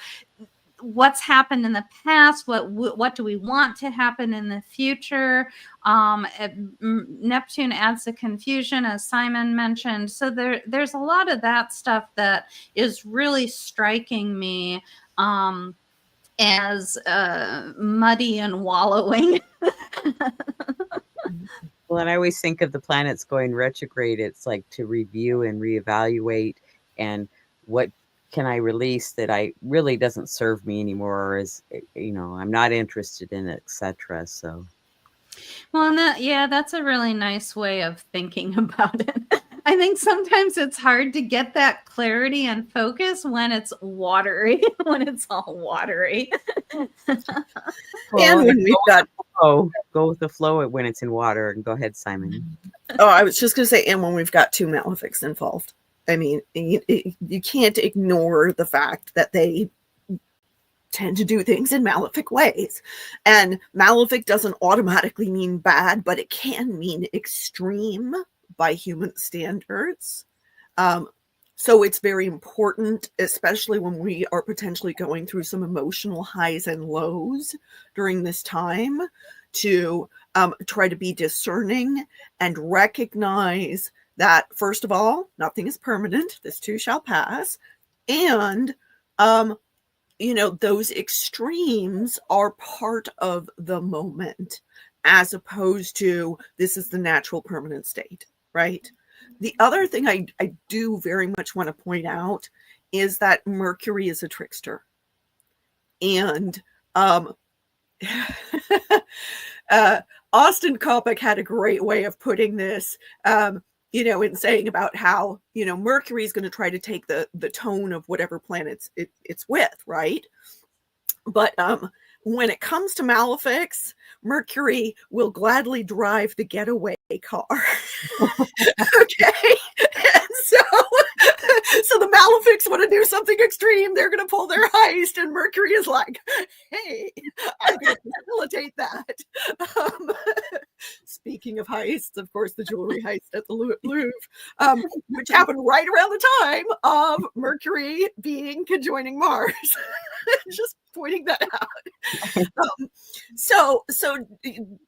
what's happened in the past, what do we want to happen in the future. Neptune adds the confusion, as Simon mentioned. So there's a lot of that stuff that is really striking me as muddy and wallowing. Well, and I always think of the planets going retrograde. It's like to review and reevaluate, and what can I release that I really doesn't serve me anymore, or is, I'm not interested in it, etc. So, Well, and that's a really nice way of thinking about it. I think sometimes it's hard to get that clarity and focus when it's watery, when it's all watery. And when we've got go with the flow when it's in water. And go ahead, Simon. Oh, I was just going to say, and when we've got two malefics involved. I mean, you can't ignore the fact that they tend to do things in malefic ways. And malefic doesn't automatically mean bad, but it can mean extreme by human standards. So it's very important, especially when we are potentially going through some emotional highs and lows during this time, to try to be discerning and recognize that, first of all, nothing is permanent. This too shall pass. And, those extremes are part of the moment, as opposed to this is the natural permanent state, right? The other thing I do very much want to point out is that Mercury is a trickster. And Austin Coppock had a great way of putting this, in saying about how, Mercury is going to try to take the tone of whatever planet it's with, right? But when it comes to malefics, Mercury will gladly drive the getaway car. Okay. And so the malefics want to do something extreme. They're going to pull their heist, and Mercury is like, hey, I'm going to facilitate that. Speaking of heists, of course, the jewelry heist at the Louvre, which happened right around the time of Mercury being conjoining Mars. Just pointing that out. So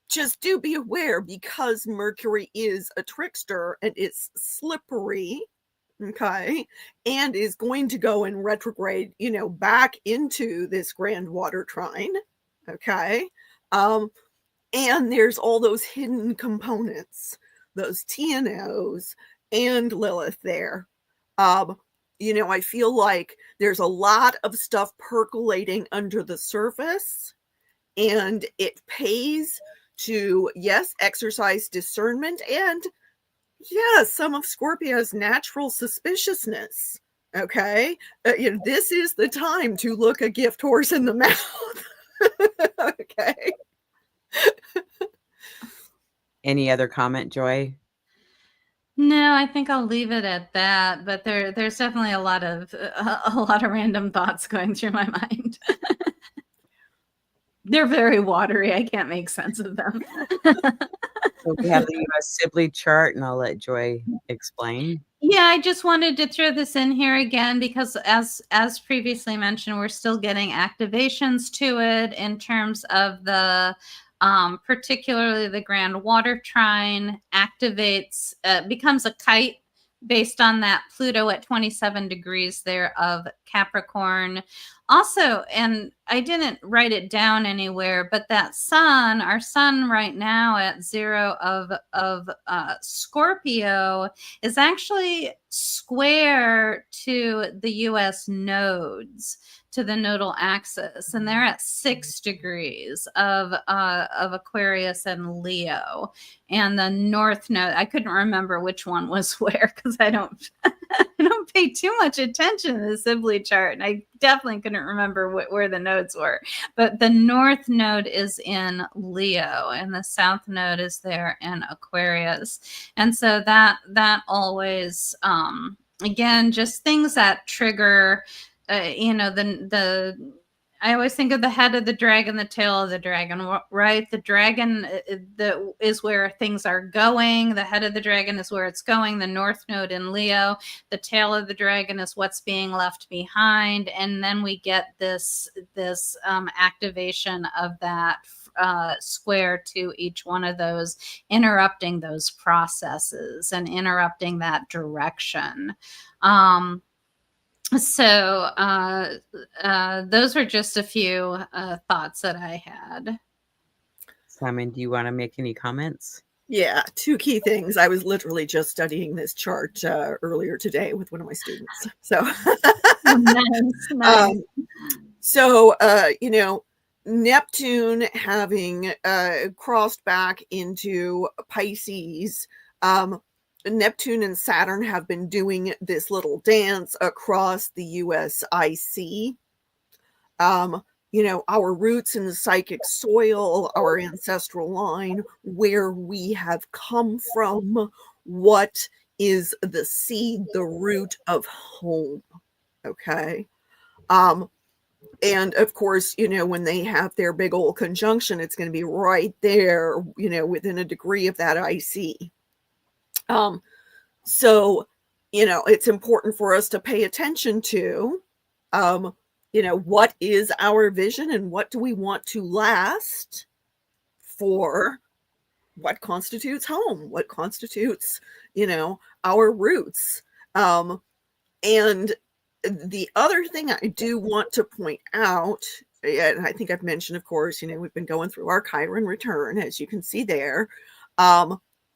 just do be aware, because Mercury is a trickster and it's slippery, okay, and is going to go in retrograde, back into this grand water trine, okay. And there's all those hidden components, those TNOs and Lilith there. I feel like there's a lot of stuff percolating under the surface, and it pays to, yes, exercise discernment, and yes, some of Scorpio's natural suspiciousness. Okay. This is the time to look a gift horse in the mouth. Okay. Any other comment, Joy? No, I think I'll leave it at that. But there's definitely a lot of random thoughts going through my mind. They're very watery. I can't make sense of them. So we have the US Sibley chart, and I'll let Joy explain. Yeah, I just wanted to throw this in here again because, as previously mentioned, we're still getting activations to it in terms of the particularly the grand water trine activates, becomes a kite based on that Pluto at 27 degrees there of Capricorn. Also, and I didn't write it down anywhere, but that sun, our sun right now at 0 of Scorpio, is actually square to the US nodes, to the nodal axis, and they're at 6 degrees of Aquarius and Leo. And the north node, I couldn't remember which one was where because I don't pay too much attention to the Sibley chart, and I definitely couldn't remember where the nodes were. But the north node is in Leo, and the south node is there in Aquarius. And so that always, again, just things that trigger. I always think of the head of the dragon, the tail of the dragon, right? The dragon is where things are going. The head of the dragon is where it's going. The north node in Leo. The tail of the dragon is what's being left behind. And then we get this activation of that square to each one of those, interrupting those processes and interrupting that direction. So those were just a few thoughts that I had. Simon, do you want to make any comments? Yeah, two key things. I was literally just studying this chart earlier today with one of my students. So, Nice. So, Neptune having crossed back into Pisces, Neptune and Saturn have been doing this little dance across the USIC. Our roots in the psychic soil, our ancestral line, where we have come from, what is the seed, the root of home. Okay. And of course, when they have their big old conjunction, it's going to be right there, within a degree of that IC. So, it's important for us to pay attention to, what is our vision and what do we want to last for, what constitutes home, what constitutes, our roots. And the other thing I do want to point out, and I think I've mentioned, of course, we've been going through our Chiron return, as you can see there,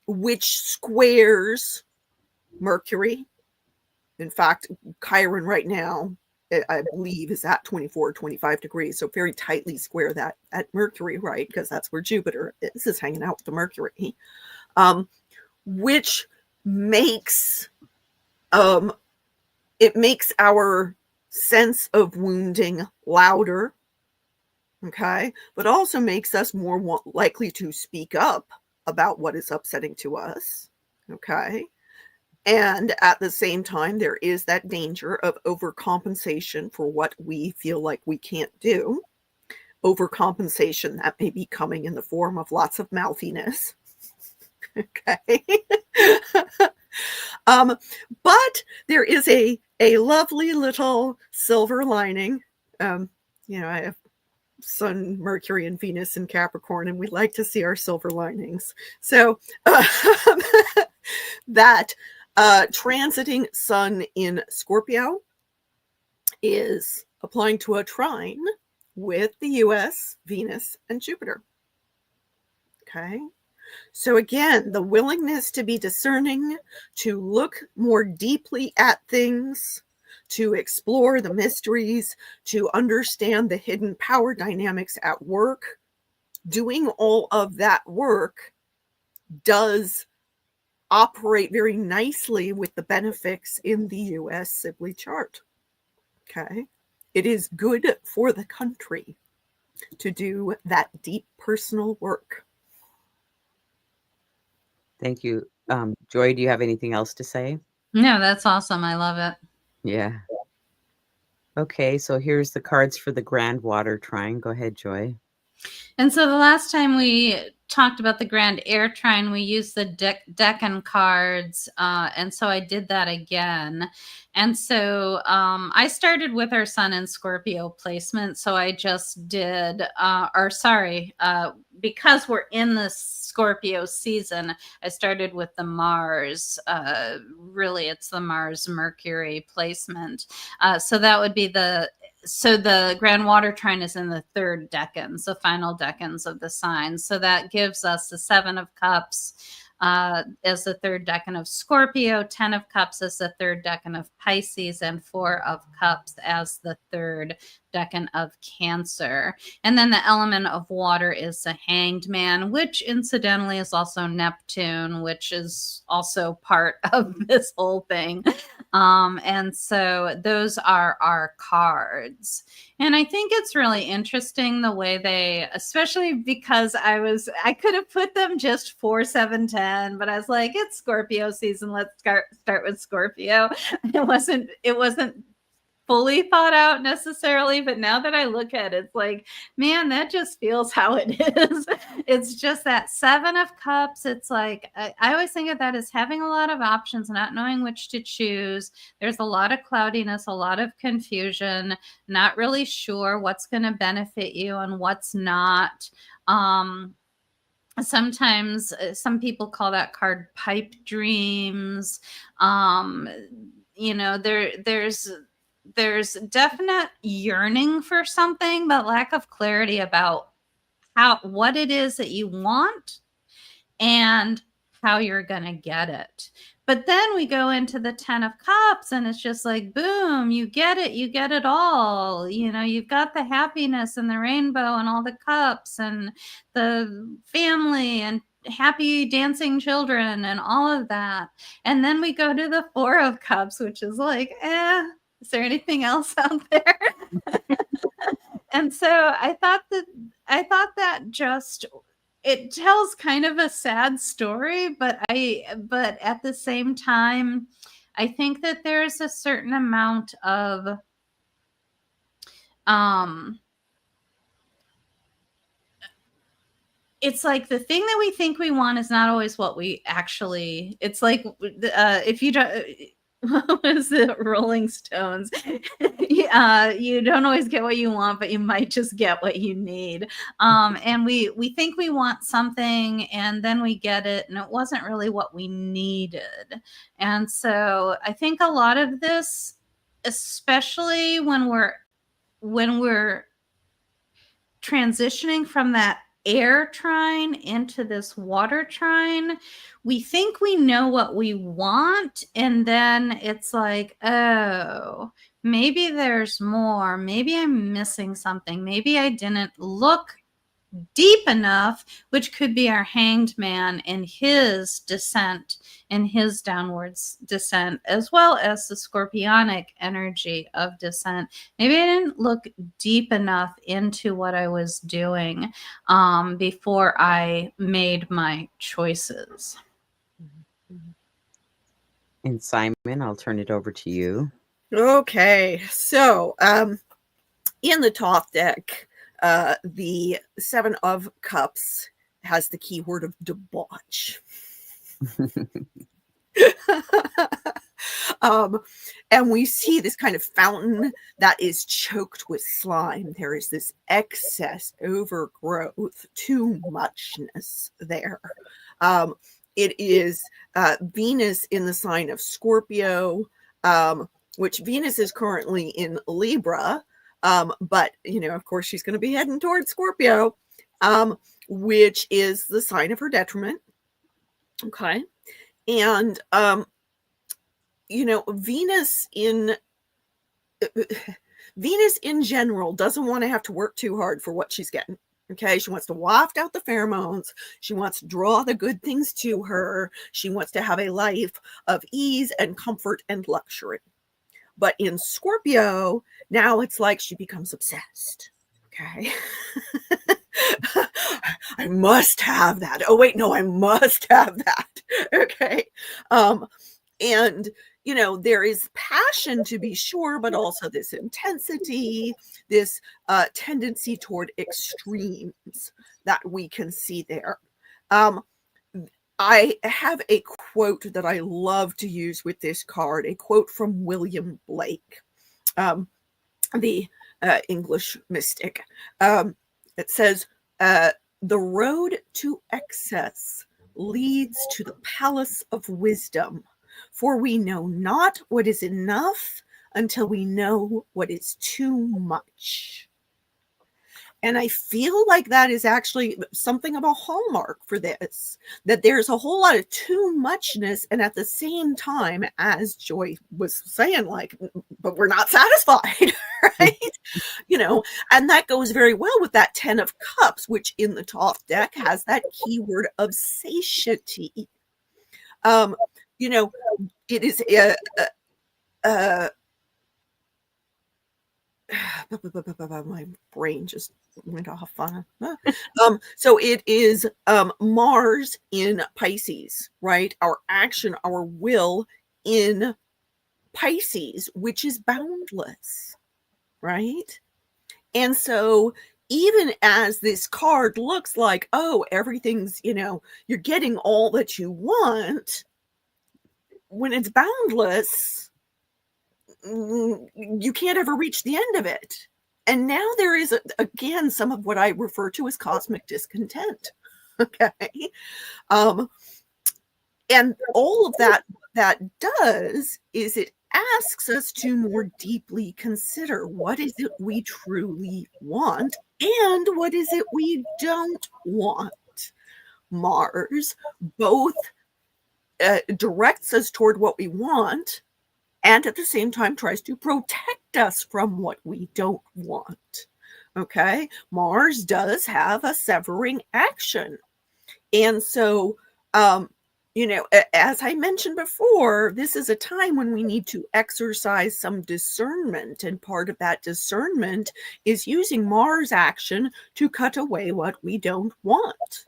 which squares Mercury. In fact, Chiron right now, I believe, is at 24, 25 degrees. So very tightly square that at Mercury, right? Because that's where Jupiter is hanging out with the Mercury, which makes it makes our sense of wounding louder, okay, but also makes us more likely to speak up about what is upsetting to us, okay. And at the same time, there is that danger of overcompensation for what we feel like we can't do. Overcompensation that may be coming in the form of lots of mouthiness, okay. But there is a lovely little silver lining. I have Sun, Mercury, and Venus in Capricorn, and we like to see our silver linings. So that transiting Sun in Scorpio is applying to a trine with the US, Venus, and Jupiter. Okay. So again, the willingness to be discerning, to look more deeply at things, to explore the mysteries, to understand the hidden power dynamics at work, doing all of that work does operate very nicely with the benefics in the US Sibley chart. Okay. It is good for the country to do that deep personal work. Thank you. Joy, do you have anything else to say? No, that's awesome. I love it. Yeah. Okay, so here's the cards for the Grand Water Trine. Go ahead, Joy. And so the last time we talked about the Grand Air Trine, we used the Decan cards. And so I did that again. And so I started with our Sun in Scorpio placement. So I just did, because we're in the Scorpio season, I started with the Mars. Really, it's the Mars Mercury placement. So that would be so the Grand Water Trine is in the third decans, the final decans of the signs. So that gives us the 7 of Cups as the third decan of Scorpio, 10 of Cups as the third decan of Pisces, and 4 of Cups as the third decan of Cancer. And then the element of water is the Hanged Man, which incidentally is also Neptune, which is also part of this whole thing. And so those are our cards. And I think it's really interesting the way they, especially because I could have put them just 4, 7, 10, but I was like, it's Scorpio season. Let's start with Scorpio. It wasn't fully thought out necessarily, but now that I look at it, it's like, man, that just feels how it is. It's just that 7 of Cups. It's like, I always think of that as having a lot of options, not knowing which to choose. There's a lot of cloudiness, a lot of confusion, not really sure what's going to benefit you and what's not. Sometimes some people call that card pipe dreams. There's definite yearning for something, but lack of clarity about what it is that you want and how you're going to get it. But then we go into the 10 of Cups and it's just like, boom, you get it all. You know, you've got the happiness and the rainbow and all the cups and the family and happy dancing children and all of that. And then we go to the 4 of Cups, which is like, is there anything else out there? And so I thought that just, it tells kind of a sad story, but at the same time, I think that there's a certain amount of it's like the thing that we think we want is not always what we actually, it's like if you don't, what was the Rolling Stones? You don't always get what you want, but you might just get what you need. And we think we want something, and then we get it, and it wasn't really what we needed. And so I think a lot of this, especially when we're transitioning from that air trine into this water trine, we think we know what we want, and then it's like, oh, maybe there's more, maybe I'm missing something, maybe I didn't look deep enough, which could be our Hanged Man in his descent, in his downwards descent, as well as the scorpionic energy of descent. Maybe I didn't look deep enough into what I was doing before I made my choices. And Simon, I'll turn it over to you. Okay, so in the top deck, the 7 of Cups has the keyword of debauch. And we see this kind of fountain that is choked with slime. There is this excess, overgrowth, too muchness there. It is Venus in the sign of Scorpio, which Venus is currently in Libra. But, you know, of course, she's going to be heading towards Scorpio, which is the sign of her detriment. Okay. And, you know, Venus in general doesn't want to have to work too hard for what she's getting. Okay. She wants to waft out the pheromones. She wants to draw the good things to her. She wants to have a life of ease and comfort and luxury. But in Scorpio, now it's like she becomes obsessed. Okay. I must have that. Oh, wait, no, I must have that. Okay. And, you know, there is passion, to be sure, but also this intensity, this tendency toward extremes that we can see there. I have a quote that I love to use with this card, a quote from William Blake, the English mystic. It says, the road to excess leads to the palace of wisdom, for we know not what is enough until we know what is too much. And I feel like that is actually something of a hallmark for this, that there's a whole lot of too muchness. And at the same time, as Joy was saying, like, but we're not satisfied, right? You know, and that goes very well with that 10 of Cups, which in the top deck has that keyword of satiety. You know, it is my brain just went off. So it is Mars in Pisces, right? Our action, our will in Pisces, which is boundless, right? And so even as this card looks like, oh, everything's, you know, you're getting all that you want, when it's boundless, you can't ever reach the end of it. And now there is, again, some of what I refer to as cosmic discontent. Okay. And all of that does is it asks us to more deeply consider what is it we truly want and what is it we don't want. Mars, both directs us toward what we want, and at the same time tries to protect us from what we don't want. Okay, Mars does have a severing action. And so, as I mentioned before, this is a time when we need to exercise some discernment. And part of that discernment is using Mars action to cut away what we don't want.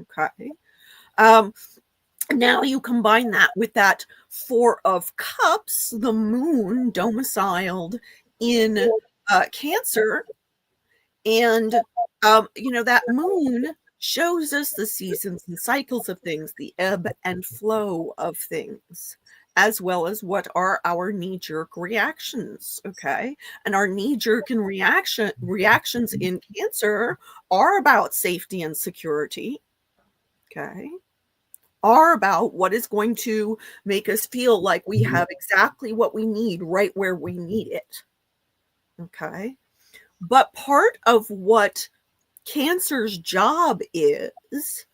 Okay. Now you combine that with that Four of Cups, the moon domiciled in Cancer. And, that moon shows us the seasons and cycles of things, the ebb and flow of things, as well as what are our knee-jerk reactions. Okay. And our knee-jerk and reactions in Cancer are about safety and security. Okay. Are about what is going to make us feel like we have exactly what we need right where we need it. Okay. But part of what Cancer's job is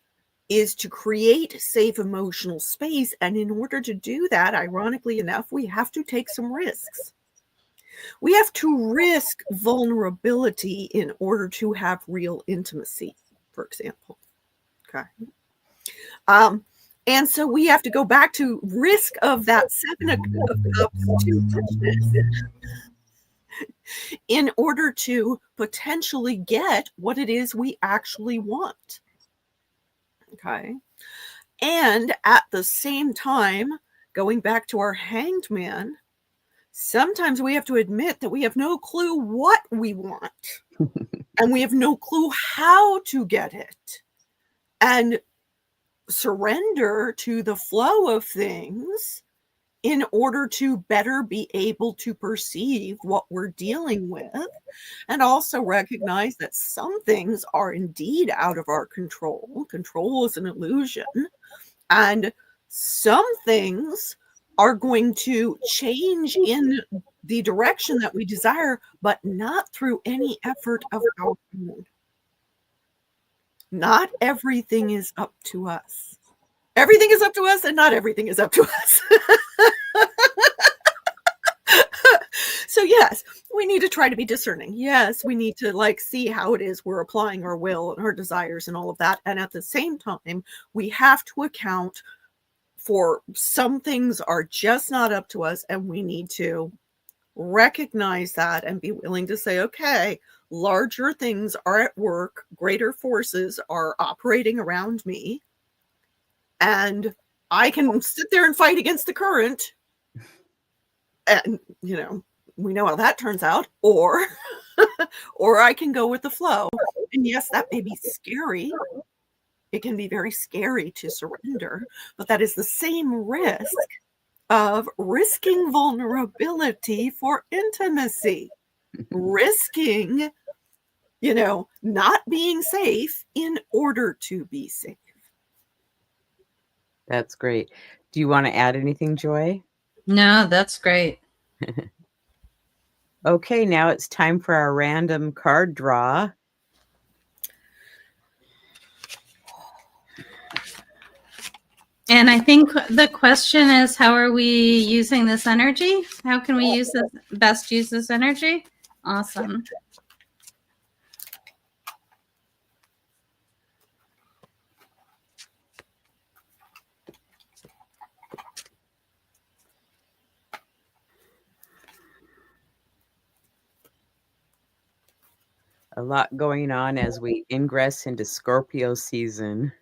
to create safe emotional space. And in order to do that, ironically enough, we have to take some risks. We have to risk vulnerability in order to have real intimacy, for example. Okay. And so we have to go back to risk of that Seven of Cups to richness in order to potentially get what it is we actually want. Okay. And at the same time, going back to our Hanged Man, sometimes we have to admit that we have no clue what we want and we have no clue how to get it. And surrender to the flow of things in order to better be able to perceive what we're dealing with, and also recognize that some things are indeed out of our control. Control is an illusion, and some things are going to change in the direction that we desire, but not through any effort of our own. Not everything is up to us. Everything is up to us, and not everything is up to us. So yes, we need to try to be discerning. Yes, we need to see how it is we're applying our will and our desires and all of that. And at the same time, we have to account for some things are just not up to us, and we need to recognize that and be willing to say, okay, larger things are at work, greater forces are operating around me, and I can sit there and fight against the current, and we know how that turns out, or I can go with the flow. And yes, that may be scary. It can be very scary to surrender, but that is the same risk of risking vulnerability for intimacy, risking, not being safe in order to be safe. That's great. Do you want to add anything, Joy? No, that's great. Okay, now it's time for our random card draw. And I think the question is, how are we using this energy? How can we best use this energy? Awesome. A lot going on as we ingress into Scorpio season.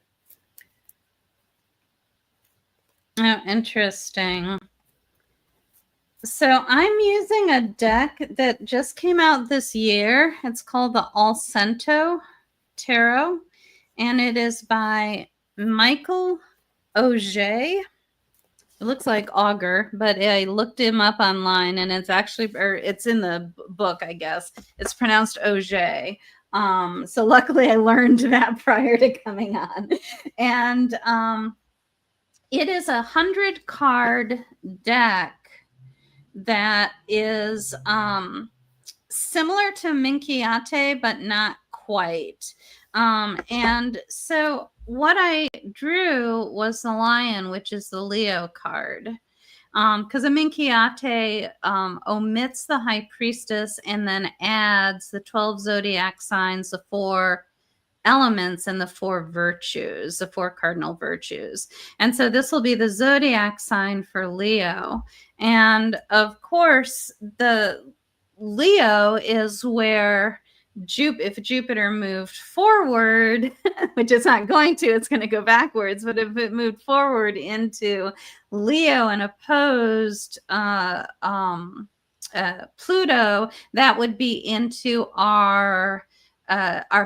Oh, interesting. So I'm using a deck that just came out this year. It's called the Al Cento Tarot, and it is by Michael Auger. It looks like Auger, but I looked him up online, and it's actually, or it's in the book, I guess. It's pronounced Auger. So luckily I learned that prior to coming on. And it is a 100-card deck that is similar to Minchiate, but not quite. And so what I drew was the Lion, which is the Leo card. Because Aminciate omits the High Priestess and then adds the 12 zodiac signs, the 4 elements, and the 4 virtues, the 4 cardinal virtues. And so this will be the zodiac sign for Leo. And of course, the Leo is where if Jupiter moved forward, which it's not going to, it's going to go backwards. But if it moved forward into Leo and opposed Pluto, that would be into our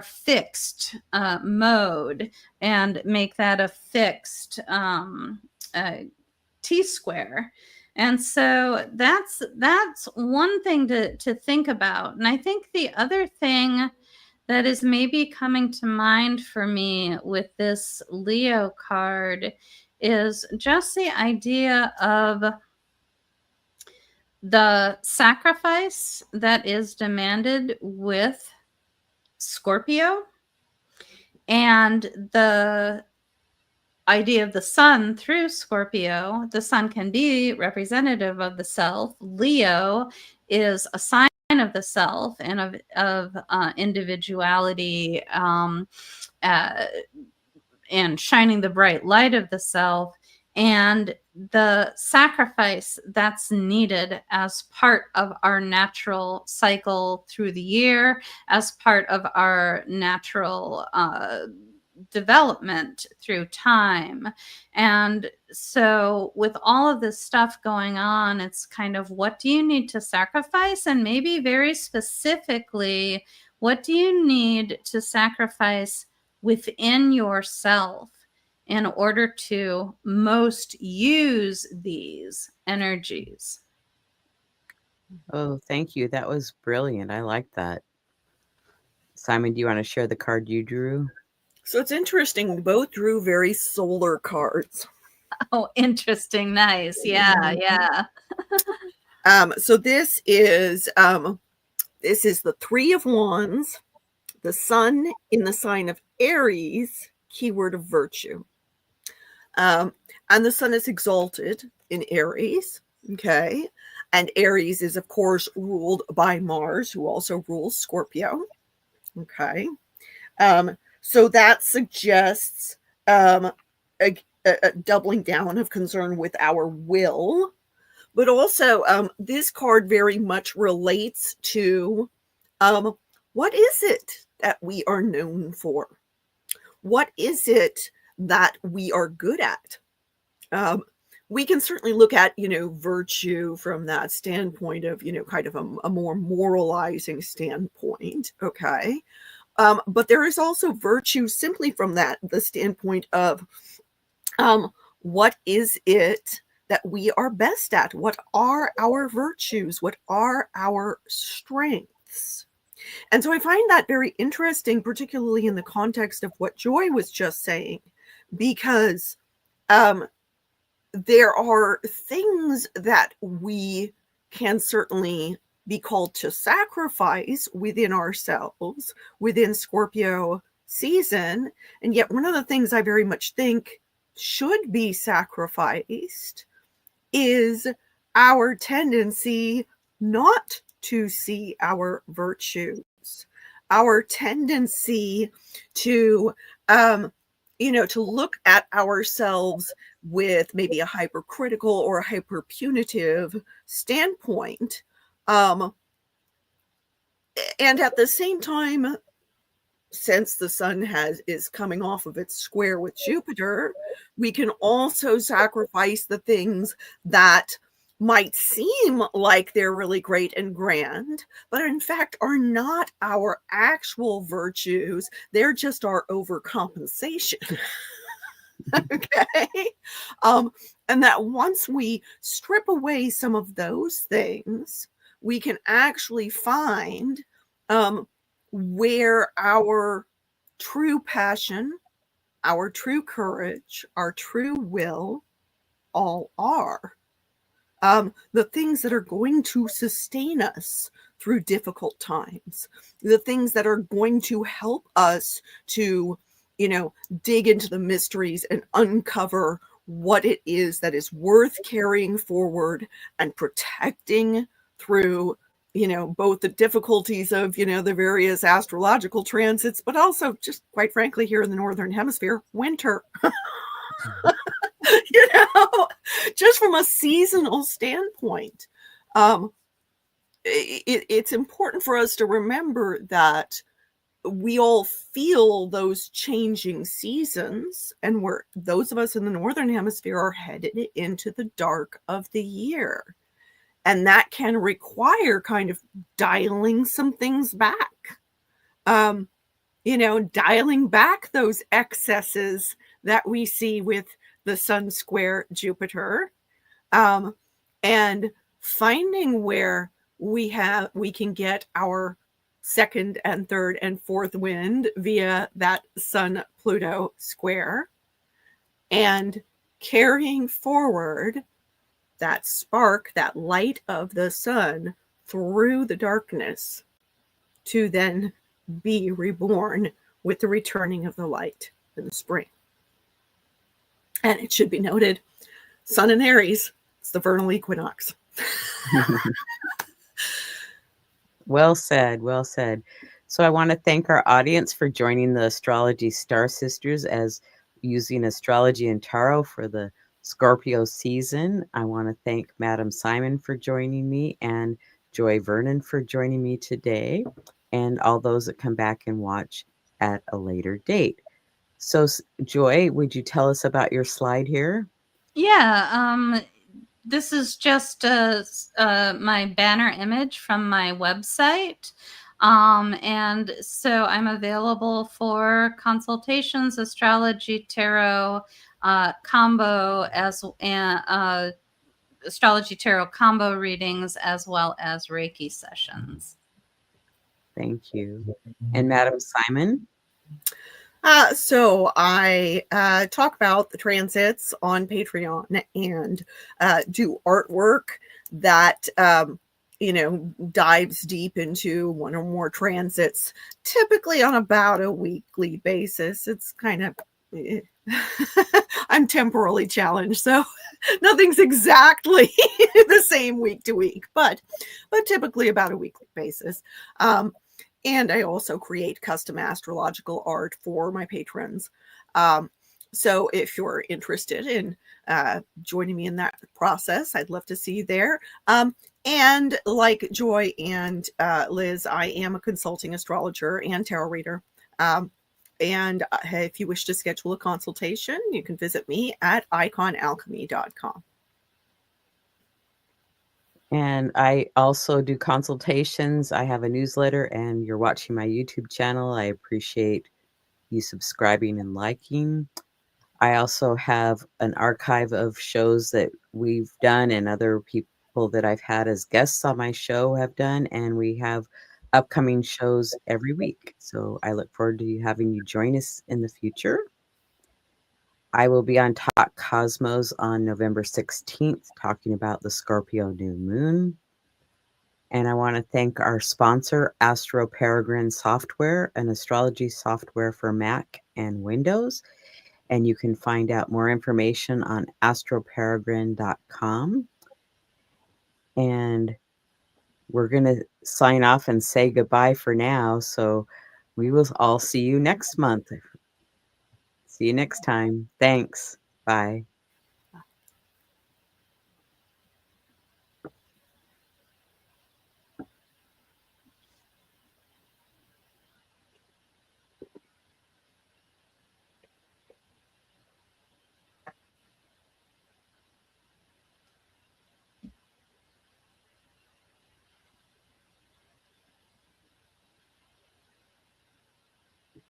fixed mode and make that a fixed T-square. And so that's one thing to think about. And I think the other thing that is maybe coming to mind for me with this Leo card is just the idea of the sacrifice that is demanded with Scorpio, and the idea of the sun through Scorpio. The sun can be representative of the self. Leo is a sign of the self and of individuality and shining the bright light of the self, and the sacrifice that's needed as part of our natural cycle through the year, as part of our natural development through time. And so with all of this stuff going on, it's kind of, what do you need to sacrifice? And maybe very specifically, what do you need to sacrifice within yourself in order to most use these energies? Oh, thank you. That was brilliant. I like that. Simon, do you want to share the card you drew? So it's interesting. We both drew very solar cards. Oh, interesting. Nice. Yeah, yeah. So this is the 3 of Wands, the sun in the sign of Aries, keyword of virtue. And the sun is exalted in Aries. Okay. And Aries is, of course, ruled by Mars, who also rules Scorpio. Okay. So that suggests a doubling down of concern with our will. But also, this card very much relates to what is it that we are known for? What is it that we are good at? We can certainly look at, virtue from that standpoint of, kind of a more moralizing standpoint. Okay. But there is also virtue simply from the standpoint of what is it that we are best at? What are our virtues? What are our strengths? And so I find that very interesting, particularly in the context of what Joy was just saying, because there are things that we can certainly be called to sacrifice within ourselves, within Scorpio season. And yet one of the things I very much think should be sacrificed is our tendency not to see our virtues, our tendency to, to look at ourselves with maybe a hypercritical or a hyperpunitive standpoint. And at the same time, since the sun is coming off of its square with Jupiter, we can also sacrifice the things that might seem like they're really great and grand, but in fact are not our actual virtues. They're just our overcompensation. Okay. And that once we strip away some of those things, we can actually find where our true passion, our true courage, our true will all are. The things that are going to sustain us through difficult times, the things that are going to help us to dig into the mysteries and uncover what it is that is worth carrying forward and protecting through, both the difficulties of, the various astrological transits, but also just quite frankly, here in the Northern Hemisphere, winter. Just from a seasonal standpoint. It's important for us to remember that we all feel those changing seasons, and those of us in the Northern Hemisphere are headed into the dark of the year. And that can require kind of dialing some things back. Dialing back those excesses that we see with the Sun square Jupiter, and finding where we can get our second and third and fourth wind via that Sun Pluto square, and carrying forward that spark, that light of the sun through the darkness to then be reborn with the returning of the light in the spring. And it should be noted, Sun in Aries, it's the vernal equinox. Well said, well said. So I want to thank our audience for joining the Astrology Star Sisters as using astrology and tarot for the Scorpio season. I want to thank Madam Simon for joining me and Joy Vernon for joining me today, and all those that come back and watch at a later date. So Joy, would you tell us about your slide here? Yeah, this is just my banner image from my website. And so I'm available for consultations, astrology, tarot, combo, astrology, tarot combo readings, as well as Reiki sessions. Thank you. And Madam Simon? So I talk about the transits on Patreon and do artwork that, dives deep into one or more transits, typically on about a weekly basis. It's kind of, I'm temporally challenged, so nothing's exactly the same week to week, but typically about a weekly basis. And I also create custom astrological art for my patrons. So if you're interested in joining me in that process, I'd love to see you there. And like Joy and Liz, I am a consulting astrologer and tarot reader. And if you wish to schedule a consultation, you can visit me at iconalchemy.com. And I also do consultations. I have a newsletter, and you're watching my YouTube channel. I appreciate you subscribing and liking. I also have an archive of shows that we've done and other people that I've had as guests on my show have done, and we have upcoming shows every week. So I look forward to having you join us in the future. I will be on Talk Cosmos on November 16th, talking about the Scorpio new moon. And I want to thank our sponsor, Astro Peregrine Software, an astrology software for Mac and Windows. And you can find out more information on astroperegrine.com. And we're going to sign off and say goodbye for now. So we will all see you next month. See you next time. Thanks. Bye.